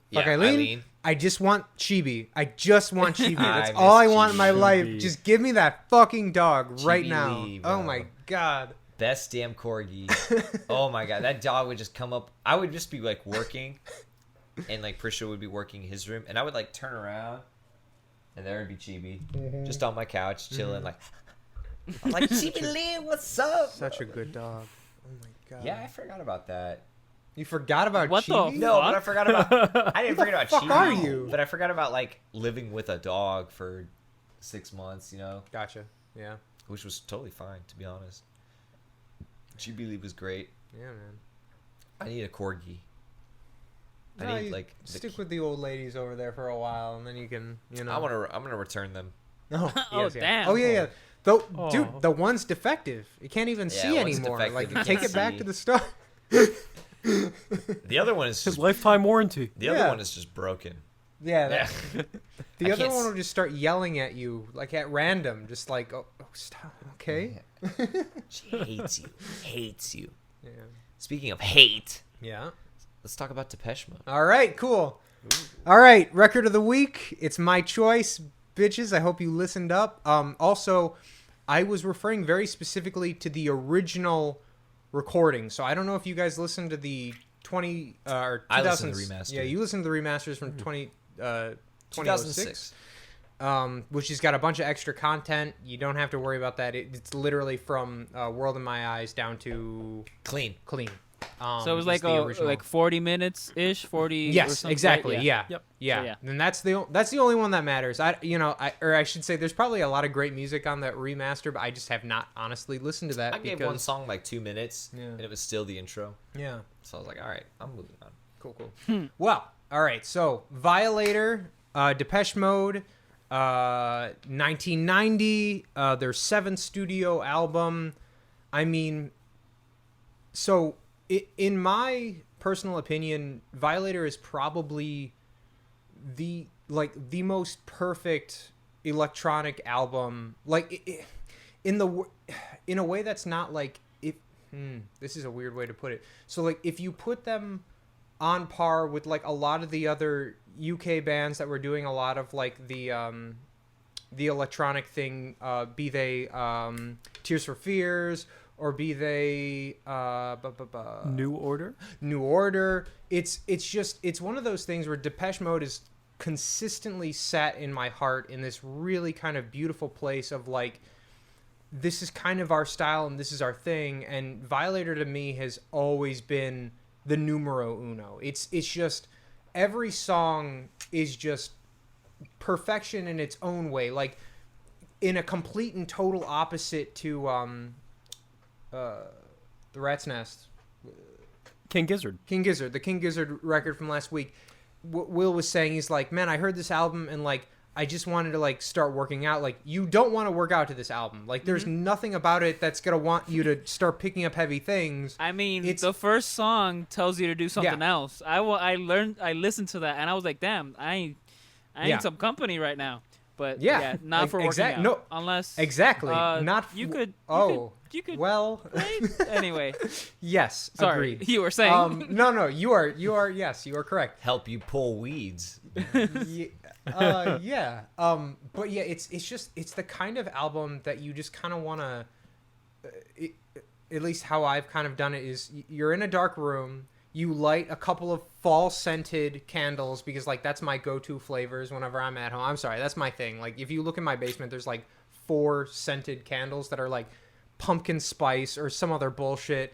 Yeah, Eileen, I just want Chibi. I just want Chibi. That's I all I miss want in my life. Chibi. Just give me that fucking dog right Chibi now. Lee, Oh bro. my god. Best damn corgi. Oh my god, that dog would just come up. I would just be like working, and like Prisha would be working in his room, and I would like turn around, and there would be Chibi, just on my couch chilling, like. I'm like, Chibi Lee, what's up? Such a good dog. Oh my god. Yeah, I forgot about that. You forgot about What the Chibi? No, but I Fuck. forgot about. I didn't forget about fuck Chibi. are you? But I forgot about like living with a dog for 6 months. You know, Gotcha. Yeah. which was totally fine, to be honest. Chibi Lee was great. Yeah, man. I need a corgi. I No, need you like. stick with the old ladies over there for a while, and then you can, you know. I'm gonna return them. Oh, Oh, yes, yeah. damn. Oh yeah, yeah. Though, dude, Oh. the one's defective. It can't even Yeah, see one's anymore. defective, Like, you take can't it back see. to the start. The other one is His just, lifetime warranty. the other Yeah. one is just broken. Yeah. Yeah. The I other can't one s- will just start yelling at you, like at random, just like, oh stop, okay. She hates you. Hates you. Yeah. Speaking of hate, Yeah. let's talk about Depeche Mode. All right, cool. All right, record of the week. It's my choice, bitches. I hope you listened up. Also, I was referring very specifically to the original recording. So I don't know if you guys listened to the 20 or 2000s. I listened to the remaster. Yeah, you listened to the remasters from 2006. 2006. Which has got a bunch of extra content. You don't have to worry about that. It's literally from World in My Eyes down to Clean. Clean. So it was it's like the original. like 40 minutes ish, 40. or Yes, something, exactly. right? Yeah. Yep. Yeah. So, yeah. Then that's the only one that matters. I should say there's probably a lot of great music on that remaster, but I just have not honestly listened to that I gave because one song like 2 minutes, Yeah. and it was still the intro. yeah. So I was like, all right, I'm moving on. Cool. Well, all right. So Violator, Depeche Mode, 1990, their 7th studio album. I mean, so in my personal opinion, Violator is probably the most perfect electronic album. Like in a way that's not like this is a weird way to put it. So like if you put them on par with like a lot of the other UK bands that were doing a lot of like the electronic thing, be they Tears for Fears or be they New Order. New Order. It's one of those things where Depeche Mode is consistently sat in my heart in this really kind of beautiful place of like, this is kind of our style and this is our thing. And Violator to me has always been the numero uno. It's just every song is just perfection in its own way, like in a complete and total opposite to the Rat's Nest, King Gizzard. the King Gizzard record from last week. Will was saying, he's like, man, I heard this album and like I just wanted to like start working out. Like, you don't want to work out to this album. Like, there's nothing about it that's gonna want you to start picking up heavy things. I mean, It's- the first song tells you to do something Yeah. else. I listened to that and I was like, damn, I Yeah. need some company right now. But Yeah. yeah, not for working Exact- out. no, Unless exactly. Not you f- could. Oh, you could. well, Right? Anyway, yes, sorry. agreed. You were saying. No, you are yes, you are correct. Help you pull weeds. Yeah. But yeah, it's the kind of album that you just kind of want to, at least how I've kind of done it is you're in a dark room, you light a couple of fall scented candles because like that's my go-to flavors whenever I'm at home. I'm sorry, that's my thing. Like if you look in my basement, there's like 4 scented candles that are like pumpkin spice or some other bullshit.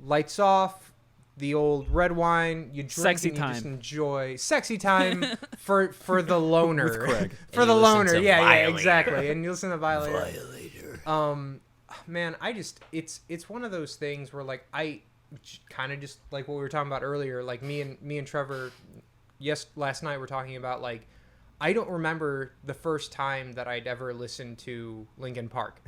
Lights off, the old red wine, you drink Sexy and you just time. enjoy sexy time for the loner. With Craig. For And the you listen loner. to Yeah, Violator. exactly. And you listen to Violator. Violator. Man, it's one of those things where like I kind of just like what we were talking about earlier, like me and Trevor last night we're talking about like I don't remember the first time that I'd ever listened to Linkin Park.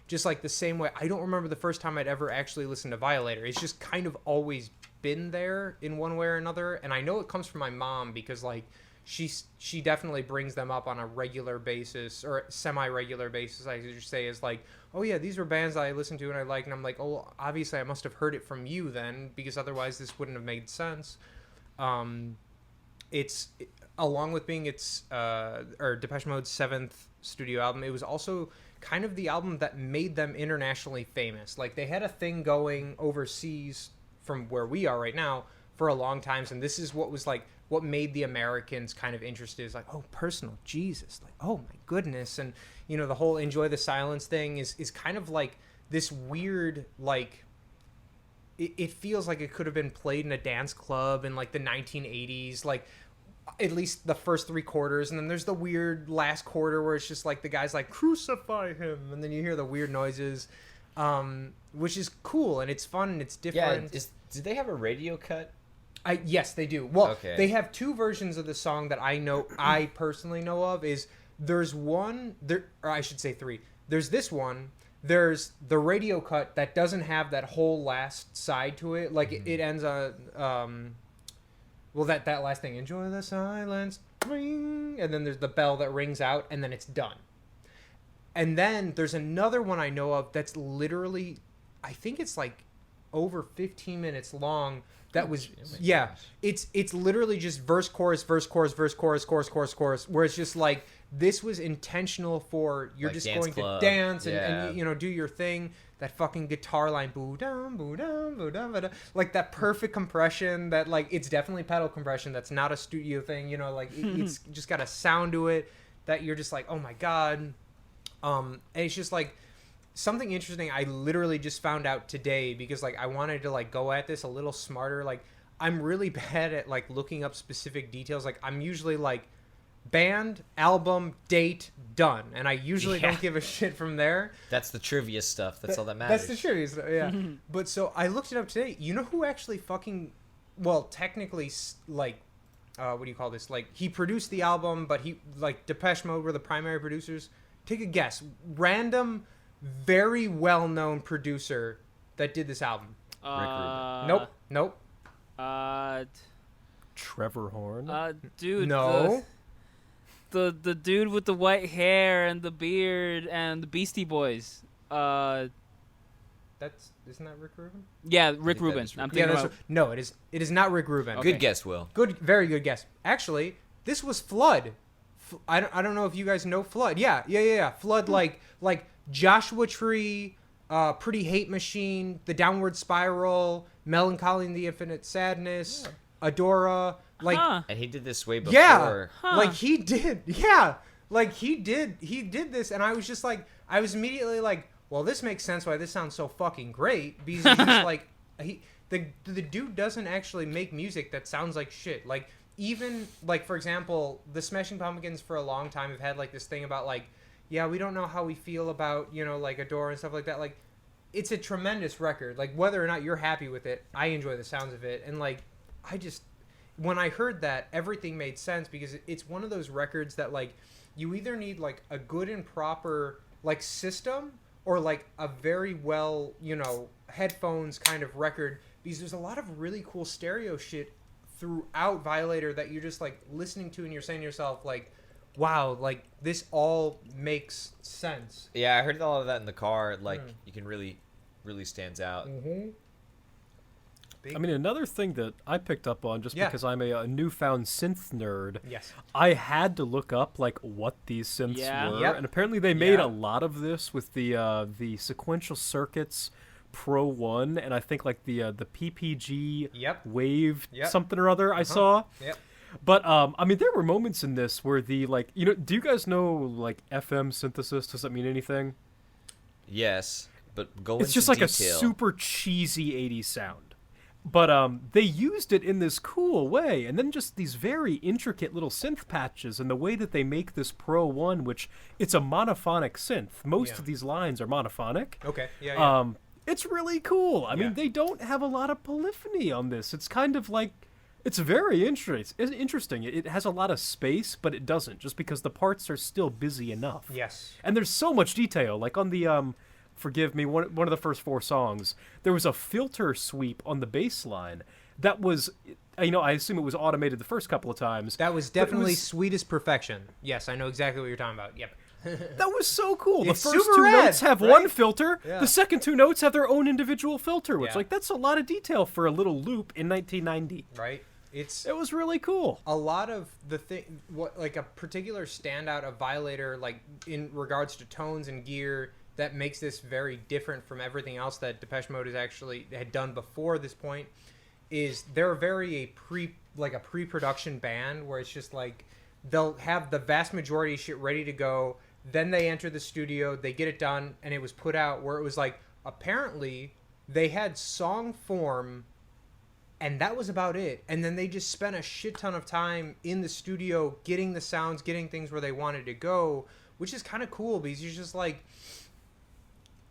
Just like the same way I don't remember the first time I'd ever actually listened to Violator. It's just kind of always been there in one way or another, and I know it comes from my mom because like she definitely brings them up on a regular basis or semi-regular basis. I should say is like, oh yeah, these were bands that I listened to and I like, and I'm like, oh, obviously I must have heard it from you then because otherwise this wouldn't have made sense. It's along with being its or Depeche Mode's 7th studio album, it was also kind of the album that made them internationally famous. Like, they had a thing going overseas from where we are right now for a long time, and this is what was like what made the Americans kind of interested. Is like, oh, personal Jesus, like, oh my goodness. And you know, the whole Enjoy the Silence thing is kind of like this weird, like, it feels like it could have been played in a dance club in like the 1980s, like at least the first 3 quarters, and then there's the weird last quarter where it's just like the guy's like, crucify him, and then you hear the weird noises, which is cool and it's fun and it's different. Yeah, did they have a radio cut? Yes, they do. Well, okay. They have 2 versions of the song that I personally know of. There's one there, or I should say 3. There's this one. There's the radio cut that doesn't have that whole last side to it. Like it ends on well, that last thing, enjoy the silence, ring, and then there's the bell that rings out, and then it's done. And then there's another one I know of that's literally, I think it's like over 15 minutes long. That was, yeah, gosh. It's literally just verse, chorus, verse, chorus, verse, chorus, chorus, chorus, chorus, where it's just like, this was intentional for, you're like just going club. To dance and, you know, do your thing. That fucking guitar line, boo dum, boo dum, boo dum, boo dum, like that perfect compression that, like, it's definitely pedal compression. That's not a studio thing, you know, like it's just got a sound to it that you're just like, oh my God. And it's just like something interesting I literally just found out today, because like I wanted to like go at this a little smarter. Like, I'm really bad at like looking up specific details. Like, I'm usually like band, album, date, done, and I usually don't give a shit from there. That's the trivia stuff. That's all that matters. That's the trivia stuff, yeah. But so I looked it up today. You know who actually well, technically, like, what do you call this? Like, he produced the album, but he, like, Depeche Mode were the primary producers. Take a guess. Random, very well-known producer that did this album. Rick Rubin. Nope. Trevor Horn. Dude. No. The dude with the white hair and the beard and the Beastie Boys. Isn't that Rick Rubin? Yeah, Rick Rubin. I'm thinking about... No, it is not Rick Rubin. Okay. Good guess, Will. Very good guess. Actually, this was Flood. I don't know if you guys know Flood. Yeah. Flood, like Joshua Tree, Pretty Hate Machine, The Downward Spiral, Melancholy and the Infinite Sadness, Adora. Like, and he did this way before. Yeah, like he did. Yeah, like he did this, and I was just like, I was immediately like, well, this makes sense why this sounds so fucking great, because he's just like, the dude doesn't actually make music that sounds like shit. Like, even like, for example, the Smashing Pumpkins for a long time have had like this thing about like, yeah, we don't know how we feel about, you know, like Adora and stuff like that. Like, it's a tremendous record. Like, whether or not you're happy with it, I enjoy the sounds of it, and like, when I heard that, everything made sense, because it's one of those records that, like, you either need, like, a good and proper, like, system, or, like, a very well, you know, headphones kind of record, because there's a lot of really cool stereo shit throughout Violator that you're just, like, listening to, and you're saying to yourself, like, wow, like, this all makes sense. Yeah, I heard all of that in the car. Like, you can really stands out. Mm-hmm. I mean, another thing that I picked up on, just because I'm a newfound synth nerd, I had to look up like what these synths were, and apparently they made a lot of this with the sequential circuits Pro 1, and I think like the PPG Wave something or other I saw. Yep. But I mean, there were moments in this where the, like, you know, do you guys know like FM synthesis? Does that mean anything? Yes, but go it's just like detail. A super cheesy 80s sound. But they used it in this cool way, and then just these very intricate little synth patches, and the way that they make this Pro 1, which it's a monophonic synth. Most of these lines are monophonic. Okay, it's really cool. I mean, they don't have a lot of polyphony on this. It's kind of like, it's very interesting. It has a lot of space, but it doesn't, just because the parts are still busy enough. Yes. And there's so much detail, like on the... forgive me, one of the first 4 songs, there was a filter sweep on the bass line that was, you know, I assume it was automated the first couple of times. That was definitely sweet as perfection. Yes, I know exactly what you're talking about. Yep. That was so cool. The first 2 notes have one filter. Yeah. The second 2 notes have their own individual filter, which, like, that's a lot of detail for a little loop in 1990. Right. It was really cool. A lot of the thing, what like a particular standout of Violator, like in regards to tones and gear, that makes this very different from everything else that Depeche Mode had done before this point, is they're very a pre-production band where it's just like they'll have the vast majority of shit ready to go, then they enter the studio, they get it done, and it was put out where it was like apparently they had song form and that was about it, and then they just spent a shit ton of time in the studio getting the sounds, getting things where they wanted to go, which is kind of cool because you're just like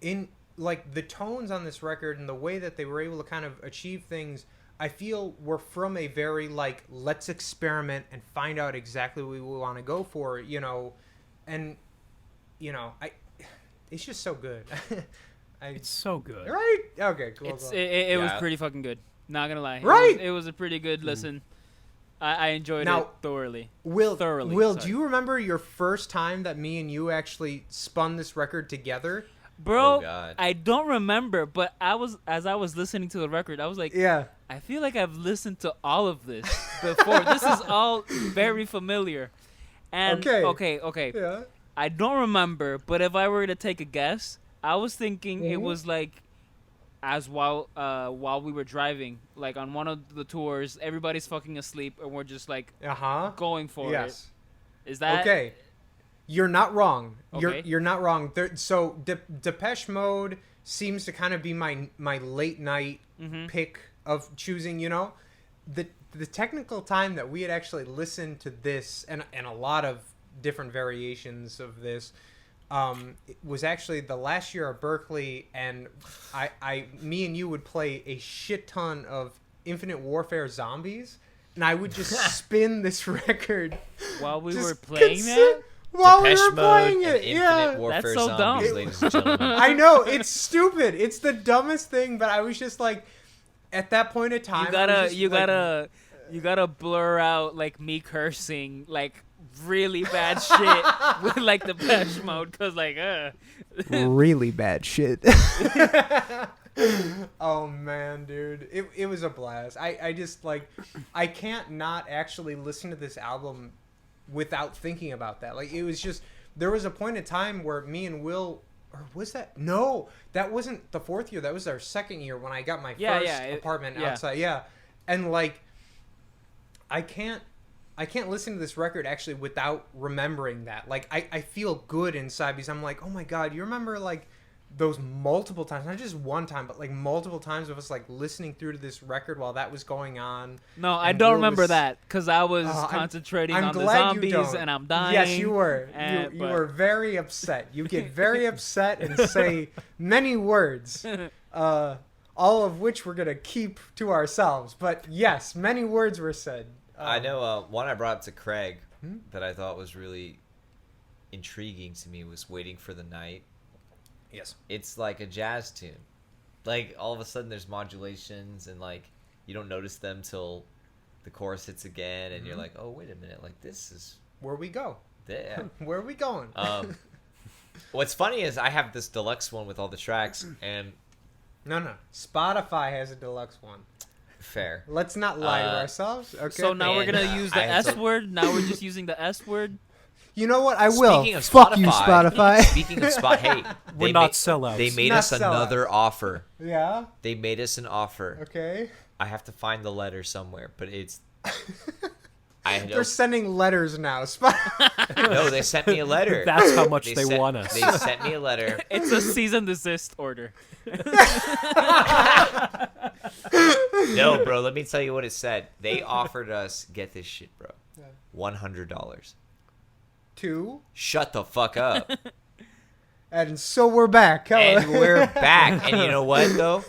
in like the tones on this record and the way that they were able to kind of achieve things, I feel were from a very like, let's experiment and find out exactly what we want to go for, you know, and you know, it's just so good. It's so good. Right? Okay, cool. It was pretty fucking good. Not gonna lie. Right? It was a pretty good listen. I enjoyed it thoroughly. Will, sorry. do you remember your first time that me and you actually spun this record together? Bro, Oh, God. I don't remember, but as I was listening to the record, I was like, Yeah. I feel like I've listened to all of this before. This is all very familiar. And okay. Yeah. I don't remember, but if I were to take a guess, I was thinking it was like while we were driving, like on one of the tours, everybody's fucking asleep and we're just like going for it. Is that okay? You're not wrong. Okay. You're not wrong. So Depeche Mode seems to kind of be my late night pick of choosing. You know, the technical time that we had actually listened to this and a lot of different variations of this. It was actually the last year at Berkeley, and me and you would play a shit ton of Infinite Warfare Zombies, and I would just spin this record while we were playing that. While Depeche we were playing Mode it, and yeah. Infinite Warfare That's so Zombies, dumb. ladies and gentlemen. I know, it's stupid. It's the dumbest thing, but I was just like, at that point in time, You gotta blur out like me cursing like really bad shit with like the Depeche Mode, cause like really bad shit. Oh man, dude, it was a blast. I just like, I can't not actually listen to this album without thinking about that. Like, it was just, there was a point in time where me and Will, or was that, no, that wasn't the fourth year, that was our second year when I got my first apartment outside. Yeah. And like, I can't listen to this record actually without remembering that. Like, I feel good inside because I'm like, oh my God, you remember like those multiple times, not just one time, but like multiple times of us like listening through to this record while that was going on. No, I don't remember that because I was concentrating on the zombies and I'm dying. Yes, you were. You were very upset. You get very upset and say many words, all of which we're going to keep to ourselves. But yes, many words were said. I know one I brought up to Craig that I thought was really intriguing to me was Waiting for the Night. Yes. It's like a jazz tune. Like, all of a sudden there's modulations and, like, you don't notice them till the chorus hits again and you're like, oh, wait a minute. Like, this is... Where we go. Yeah. Where are we going? What's funny is I have this deluxe one with all the tracks and... No. Spotify has a deluxe one. Fair. Let's not lie to ourselves. Okay. So now we're going to use the S word. Now we're just using the S word. You know what? I will. Speaking of Fuck you, Spotify. Speaking of hey, we're not sellouts. They made Not us another offer. Yeah. They made us an offer. Okay. I have to find the letter somewhere, but it's. They're sending letters now. No, they sent me a letter. That's how much they want us. They sent me a letter. It's a cease and desist order. No, bro. Let me tell you what it said. They offered us. Get this shit, bro. $100. Shut the fuck up. And so we're back. And we're back. And you know what, though?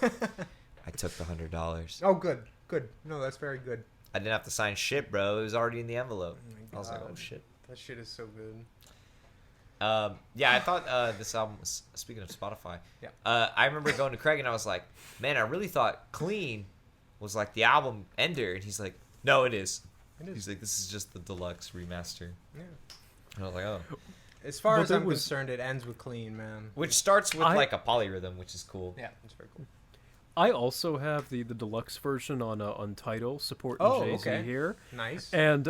I took the $100. Oh, good. No, that's very good. I didn't have to sign shit, bro. It was already in the envelope. I was like, oh, shit. That shit is so good. Yeah, I thought this album was, speaking of Spotify, yeah. I remember going to Craig and I was like, man, I really thought Clean was like the album ender. And he's like, no, it is. He's like, this is just the deluxe remaster. Yeah. And I was like, oh. As far as I'm concerned, it ends with Clean, man. Which starts with like a polyrhythm, which is cool. Yeah, it's very cool. I also have the deluxe version on Tidal, supporting Oh, Jay-Z okay. here. Nice. And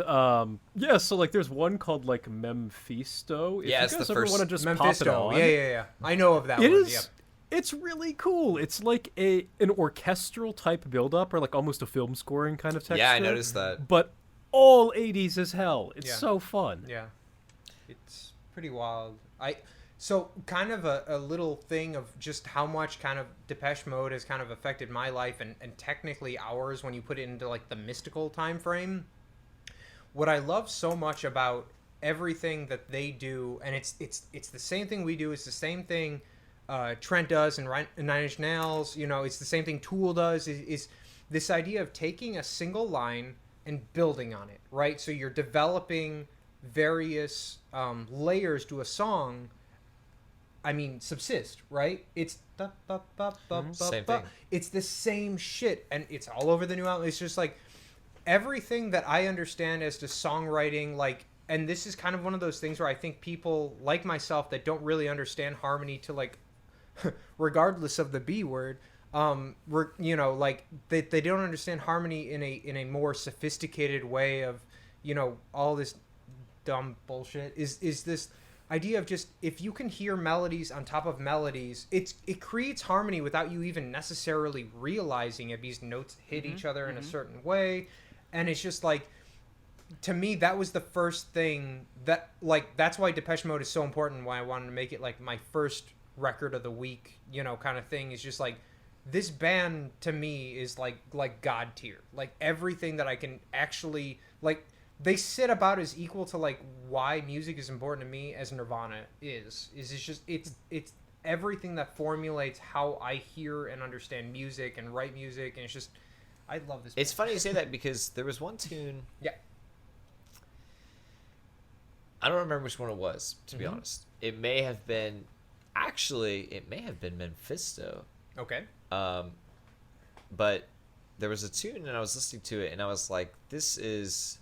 yeah, so like there's one called like Memphisto. If Yeah, you it's guys the ever first- want to just pop it Mephisto. on, Yeah. I know of that it one. is. Yep. It's really cool. It's like an orchestral type build-up, or like almost a film scoring kind of texture. Yeah, I noticed that. But all 80s as hell. It's Yeah. so fun. Yeah, it's pretty wild. So kind of a little thing of just how much kind of Depeche Mode has kind of affected my life and technically ours when you put it into like the mystical time frame. What I love so much about everything that they do, and it's the same thing we do. It's the same thing Trent does and Nine Inch Nails. You know, it's the same thing Tool does. Is this idea of taking a single line and building on it, right? So you're developing various layers to a song. I mean, subsist, right? It's Same thing. It's the same shit, and it's all over the new album. It's just like everything that I understand as to songwriting, like, and this is kind of one of those things where I think people like myself that don't really understand harmony to like, regardless of the B word, you know, like they don't understand harmony in a more sophisticated way of, you know, all this dumb bullshit is this idea of just if you can hear melodies on top of melodies, it creates harmony without you even necessarily realizing it because notes hit each other in a certain way. And it's just like, to me, that was the first thing that, like, that's why Depeche Mode is so important, why I wanted to make it like my first record of the week, you know, kind of thing. Is just like, this band to me is like god tier. Like everything that I can actually like, they sit about as equal to like why music is important to me as Nirvana is. It's just it's everything that formulates how I hear and understand music and write music, and it's just I love this band. It's funny you say that because there was one tune. Yeah. I don't remember which one it was, to be honest. It may have been Mephisto. Okay. But there was a tune and I was listening to it and I was like, this is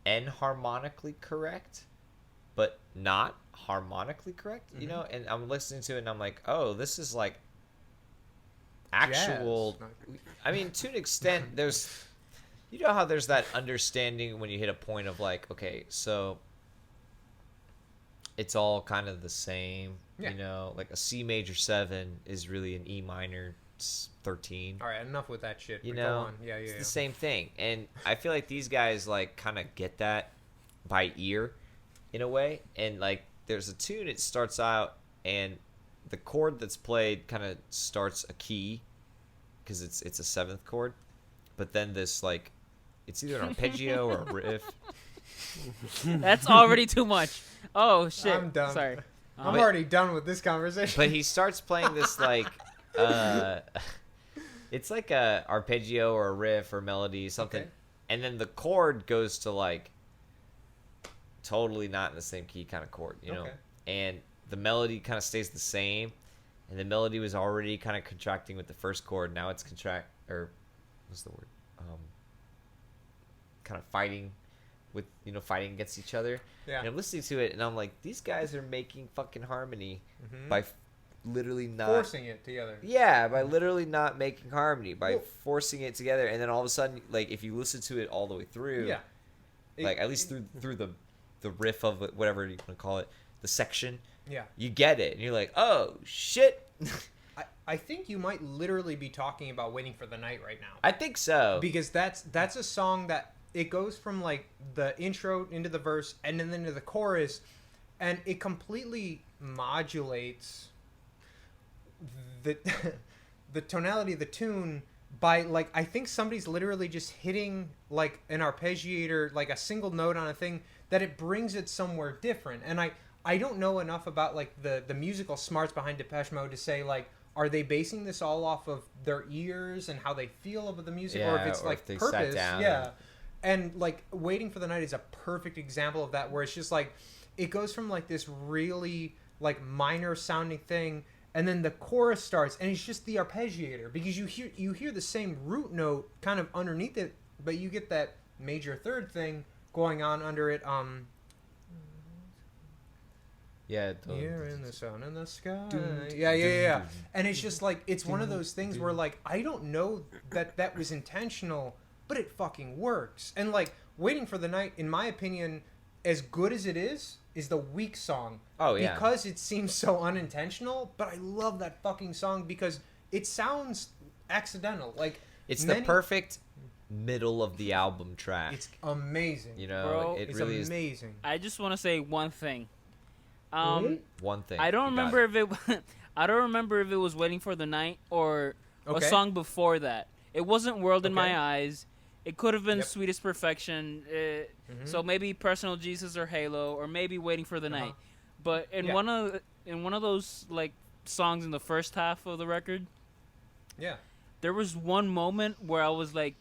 enharmonically correct, but not harmonically correct, you know? And I'm listening to it and I'm like, oh, this is like actual. Jazz. I mean, to an extent, there's, you know how there's that understanding when you hit a point of like, okay, so it's all kind of the same, you know, like a C major 7 is really an E minor 13. All right, enough with that shit. You but know, go on. Yeah. it's the same thing. And I feel like these guys like kind of get that by ear in a way. And like there's a tune, it starts out and the chord that's played kind of starts a key because it's a 7th chord. But then this like, it's either an arpeggio or a riff. That's already too much. Oh shit! I'm done. Sorry. I'm already done with this conversation. But he starts playing this like it's like a arpeggio or a riff or melody, something, and then the chord goes to like totally not in the same key kind of chord, you know, and the melody kind of stays the same, and the melody was already kind of contracting with the first chord. Now it's what's the word? Kind of fighting with, you know, fighting against each other. Yeah. And I'm listening to it and I'm like, these guys are making fucking harmony by literally not forcing it together. Yeah, by literally not making harmony, by forcing it together, and then all of a sudden, like if you listen to it all the way through, like at least through the riff of it, whatever you want to call it, the section, you get it, and you're like, oh shit. I think you might literally be talking about Waiting for the Night right now. I think so. Because that's a song that it goes from like the intro into the verse and then into the chorus, and it completely modulates the tonality of the tune by like, I think somebody's literally just hitting like an arpeggiator, like a single note on a thing, that it brings it somewhere different. And I don't know enough about like the musical smarts behind Depeche Mode to say like, are they basing this all off of their ears and how they feel about the music, or if it's like if they sat purpose? down And like Waiting for the Night is a perfect example of that, where it's just like it goes from like this really like minor sounding thing, and then the chorus starts and it's just the arpeggiator, because you hear the same root note kind of underneath it, but you get that major third thing going on under it. Yeah. Here in the sun and the sky. Yeah. And it's just like, it's one of those things where, like, I don't know that was intentional, but it fucking works. And, like, Waiting for the Night, in my opinion, as good as it is the weak song. Oh, yeah. Because it seems so unintentional, but I love that fucking song because it sounds accidental. Like, it's the perfect middle of the album track. It's amazing. You know, Bro, It's really amazing. I just want to say one thing. one thing. I don't remember if it. I don't remember if it was Waiting for the Night or a song before that. It wasn't World in My Eyes. It could have been Sweetest Perfection. So maybe Personal Jesus or Halo or maybe Waiting for the Night. But in one of those like songs in the first half of the record, there was one moment where I was like,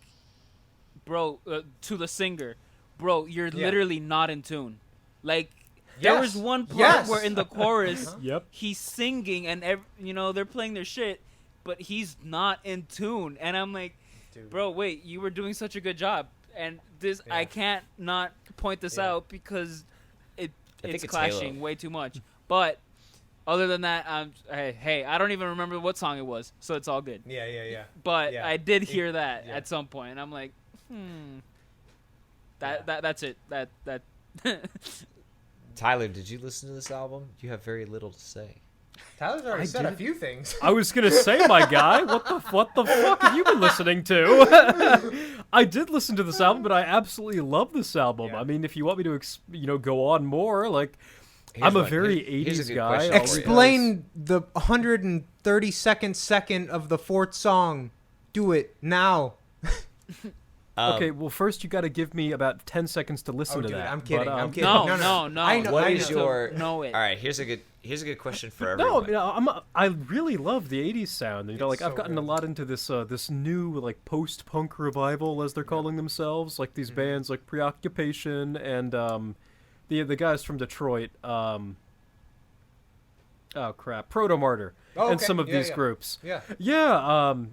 bro, to the singer, bro, you're literally not in tune. Like, there was one part where in the chorus, he's singing and they're playing their shit, but he's not in tune. And I'm like, bro, wait, you were doing such a good job. And this, I can't not point this out because it's clashing way too much. But other than that, hey, I don't even remember what song it was, so it's all good. Yeah. But I did hear that at some point, and I'm like, that's it. That. Tyler, did you listen to this album? You have very little to say. Tyler's already said a few things. I was gonna say, my guy, what the fuck have you been listening to? I did listen to this album, but I absolutely love this album. Yeah. I mean, if you want me to, go on more, like, I'm a very 80s guy. Explain the 132nd second of the fourth song. Do it now. Okay, well, first you got to give me about 10 seconds to listen to dude, that. I'm kidding. But, I'm kidding. No. I know. What is your? Know it. All right, here's a good question for No, everyone. I really love the 80s sound. Like, I've gotten a lot into this this new, like, post-punk revival, as they're calling themselves. Like, these bands like Preoccupation and the guys from Detroit. Proto Martyr. And some of these groups.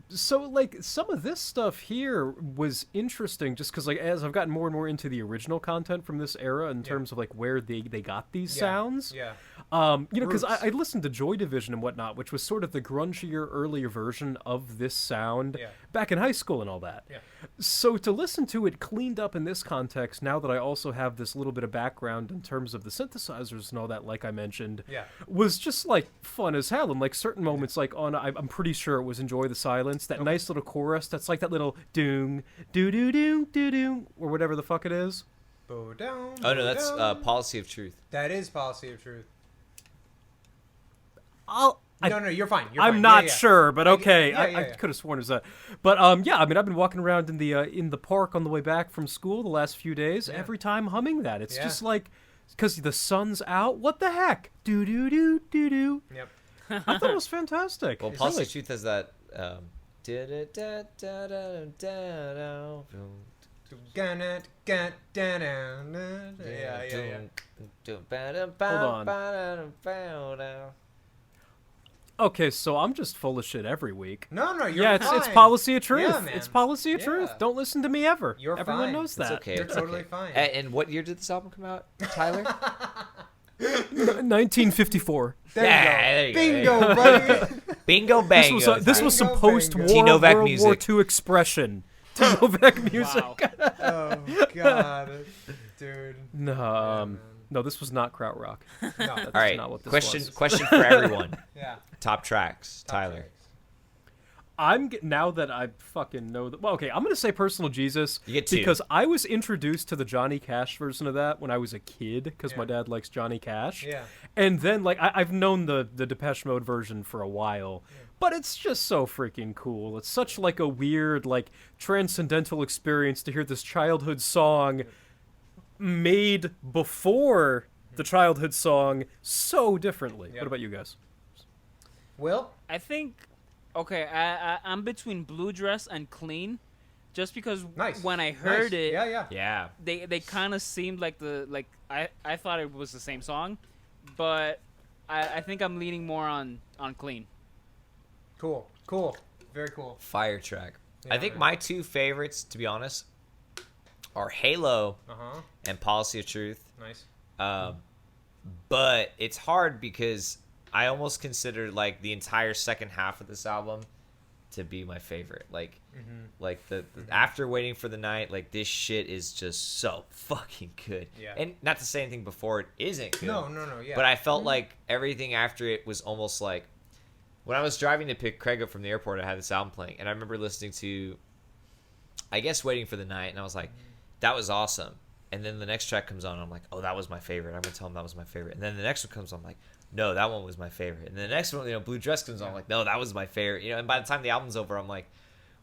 So, like, some of this stuff here was interesting just because, like, as I've gotten more and more into the original content from this era in terms of, like, where they got these sounds. Because I listened to Joy Division and whatnot, which was sort of the grungier, earlier version of this sound back in high school and all that. So to listen to it cleaned up in this context, now that I also have this little bit of background in terms of the synthesizers and all that, like I mentioned, was just, like, fun as hell. And, like, certain moments, like on, I'm pretty sure it was Enjoy the Silence, that nice little chorus that's like that little doom, doo-doo-doo-doo-doo, or whatever the fuck it is. Oh, no, that's Policy of Truth. That is Policy of Truth. No, you're fine. I'm not sure, but okay. I could have sworn it was that. But I mean, I've been walking around in the park on the way back from school the last few days. Every time humming that, it's just like, because the sun's out. What the heck? Do do do do do. Yep. I thought it was fantastic. Well, Policy of Truth has that. Hold on. Okay, so I'm just full of shit every week. No, you're fine. It's Policy of Truth. Yeah, man. It's Policy of Truth. Don't listen to me ever. Everyone fine. knows that. It's okay. You're totally fine. And what year did this album come out, Tyler? 1954. There you go. Bingo, buddy. Bingo bango. This was some Bingo, post-war Tino Vec World music. War II expression. Tino Vec music. Wow. Oh God, dude. No, this was not krautrock. No. That's All right. not what this Question was. for everyone. Top tracks, Top Tyler. tracks. Now that I fucking know that. Well, okay, I'm gonna say Personal Jesus. You get two. Because I was introduced to the Johnny Cash version of that when I was a kid, because my dad likes Johnny Cash. Yeah. And then, like, I've known the Depeche Mode version for a while, but it's just so freaking cool. It's such, like, a weird, like, transcendental experience to hear this childhood song made before the childhood song so differently. What about you guys? Will? I think, okay, I'm between Blue Dress and Clean, just because when I heard it, Yeah. they kind of seemed like I thought it was the same song, but I think I'm leaning more on Clean. Cool. Very cool. Fire track. Yeah, I think man. my two favorites, to be honest, are Halo and Policy of Truth. Nice. But it's hard because I almost consider like the entire second half of this album to be my favorite. Like, the after Waiting for the Night, like this shit is just so fucking good. Yeah. And not to say anything before it isn't good. No, yeah. But I felt like everything after it was almost like when I was driving to pick Craig up from the airport, I had this album playing, and I remember listening to, I guess, Waiting for the Night, and I was like, that was awesome. And then the next track comes on, and I'm like, oh, that was my favorite. I'm gonna tell him that was my favorite. And then the next one comes on, I'm like, no, that one was my favorite. And then the next one, Blue Dress comes on, I'm like, no, that was my favorite. And by the time the album's over, I'm like,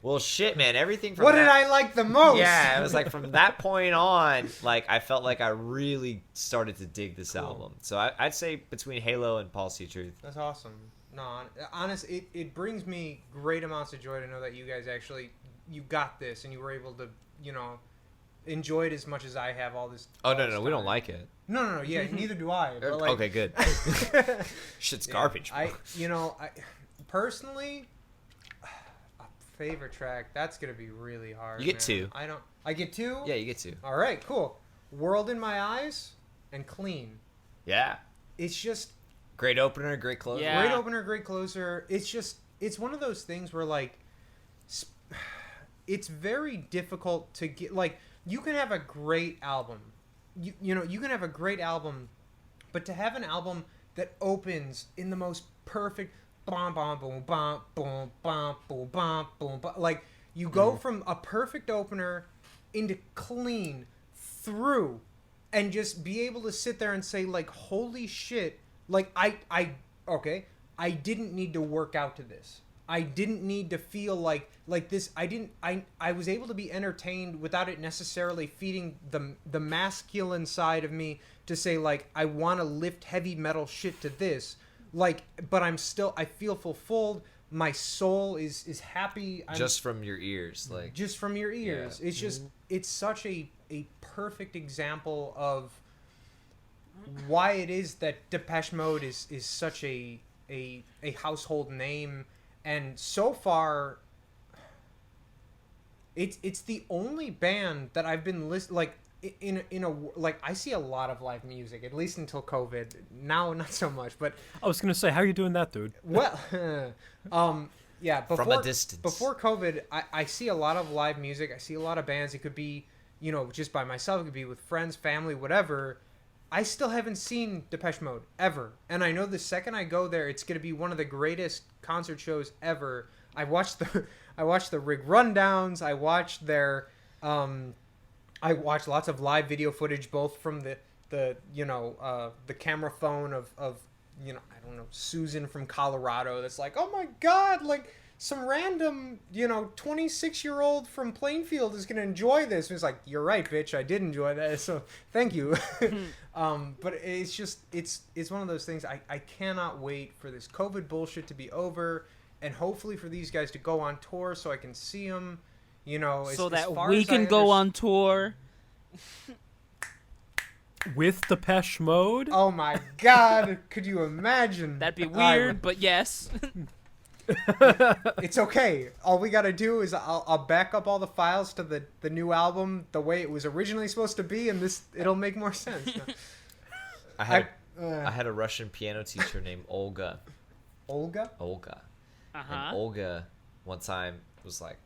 well, shit, man, everything from what did I like the most? Yeah, it was like from that point on, like I felt like I really started to dig this album. So I'd say between Halo and Policy of Truth. That's awesome. No, honestly, it brings me great amounts of joy to know that you guys actually, you got this and you were able to, enjoy it as much as I have all this. Oh, no, we don't like it. No, yeah, neither do I. But like, okay, good. Shit's garbage, bro. I personally, a favorite track, that's going to be really hard. You get man. two. I get two? Yeah, you get two. All right, cool. World in My Eyes and Clean. Yeah. It's just... Great opener, great closer. Yeah. Great opener, great closer. It's one of those things where, like, it's very difficult to get, like, you can have a great album. You can have a great album, but to have an album that opens in the most perfect bom bom boom bom boom bom boom bom boom bom, like, you go from a perfect opener into Clean through and just be able to sit there and say, like, holy shit, like, I didn't need to work out to this. I didn't need to feel like this. I was able to be entertained without it necessarily feeding the masculine side of me to say, like, I want to lift heavy metal shit to this. Like, but I feel fulfilled. My soul is happy. Just from your ears, like. Just from your ears. Yeah. It's just, it's such a perfect example of why it is that Depeche Mode is such a household name. And so far, it's the only band that I've been like I see a lot of live music, at least until COVID. Now, not so much, but I was gonna say, how are you doing that, dude? Well, yeah. From a distance. Before COVID, I see a lot of live music. I see a lot of bands. It could be, just by myself. It could be with friends, family, whatever. I still haven't seen Depeche Mode ever, and I know the second I go there, it's going to be one of the greatest concert shows ever. I watched the Rig rundowns. I watched their, I watched lots of live video footage, both from the camera phone of I don't know, Susan from Colorado. That's like, oh my God, like, some random, 26-year-old from Plainfield is going to enjoy this. And it's like, you're right, bitch. I did enjoy that. So thank you. But it's just, it's one of those things. I cannot wait for this COVID bullshit to be over and hopefully for these guys to go on tour so I can see them, so that we can go on tour. With Depeche Mode? Oh my God. Could you imagine? That'd be weird, but yes. It's okay. All we gotta do is I'll back up all the files to the new album the way it was originally supposed to be, and it'll make more sense. I had a Russian piano teacher named Olga. Olga. And Olga one time was like,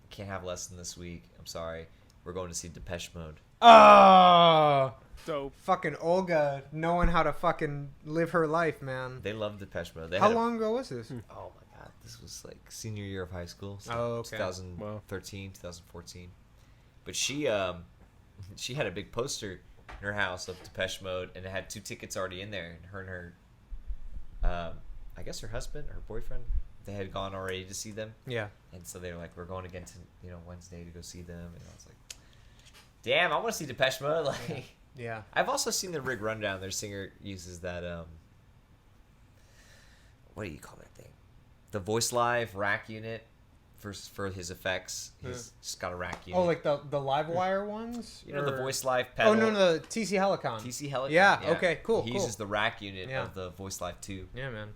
"Can't have lesson this week. I'm sorry. We're going to see Depeche Mode." Oh, dope. Fucking Olga, knowing how to fucking live her life, man. They love Depeche Mode. How long ago was this? Oh my God, this was like senior year of high school. So oh, okay. 2013, 2014. But she had a big poster in her house of Depeche Mode, and it had 2 tickets already in there. And her and her, I guess her husband or her boyfriend, they had gone already to see them. Yeah. And so they were like, we're going again to Wednesday to go see them. And I was like, damn, I want to see Depeche Mode. Like, yeah. I've also seen the Rig Rundown. Their singer uses that, what do you call that thing? The Voice Live rack unit for his effects. He's just got a rack unit. Oh, like the live wire ones? The Voice Live pedal. Oh, no, the TC Helicon. TC Helicon. Yeah, okay, cool. He uses the rack unit of the Voice Live 2. Yeah, man.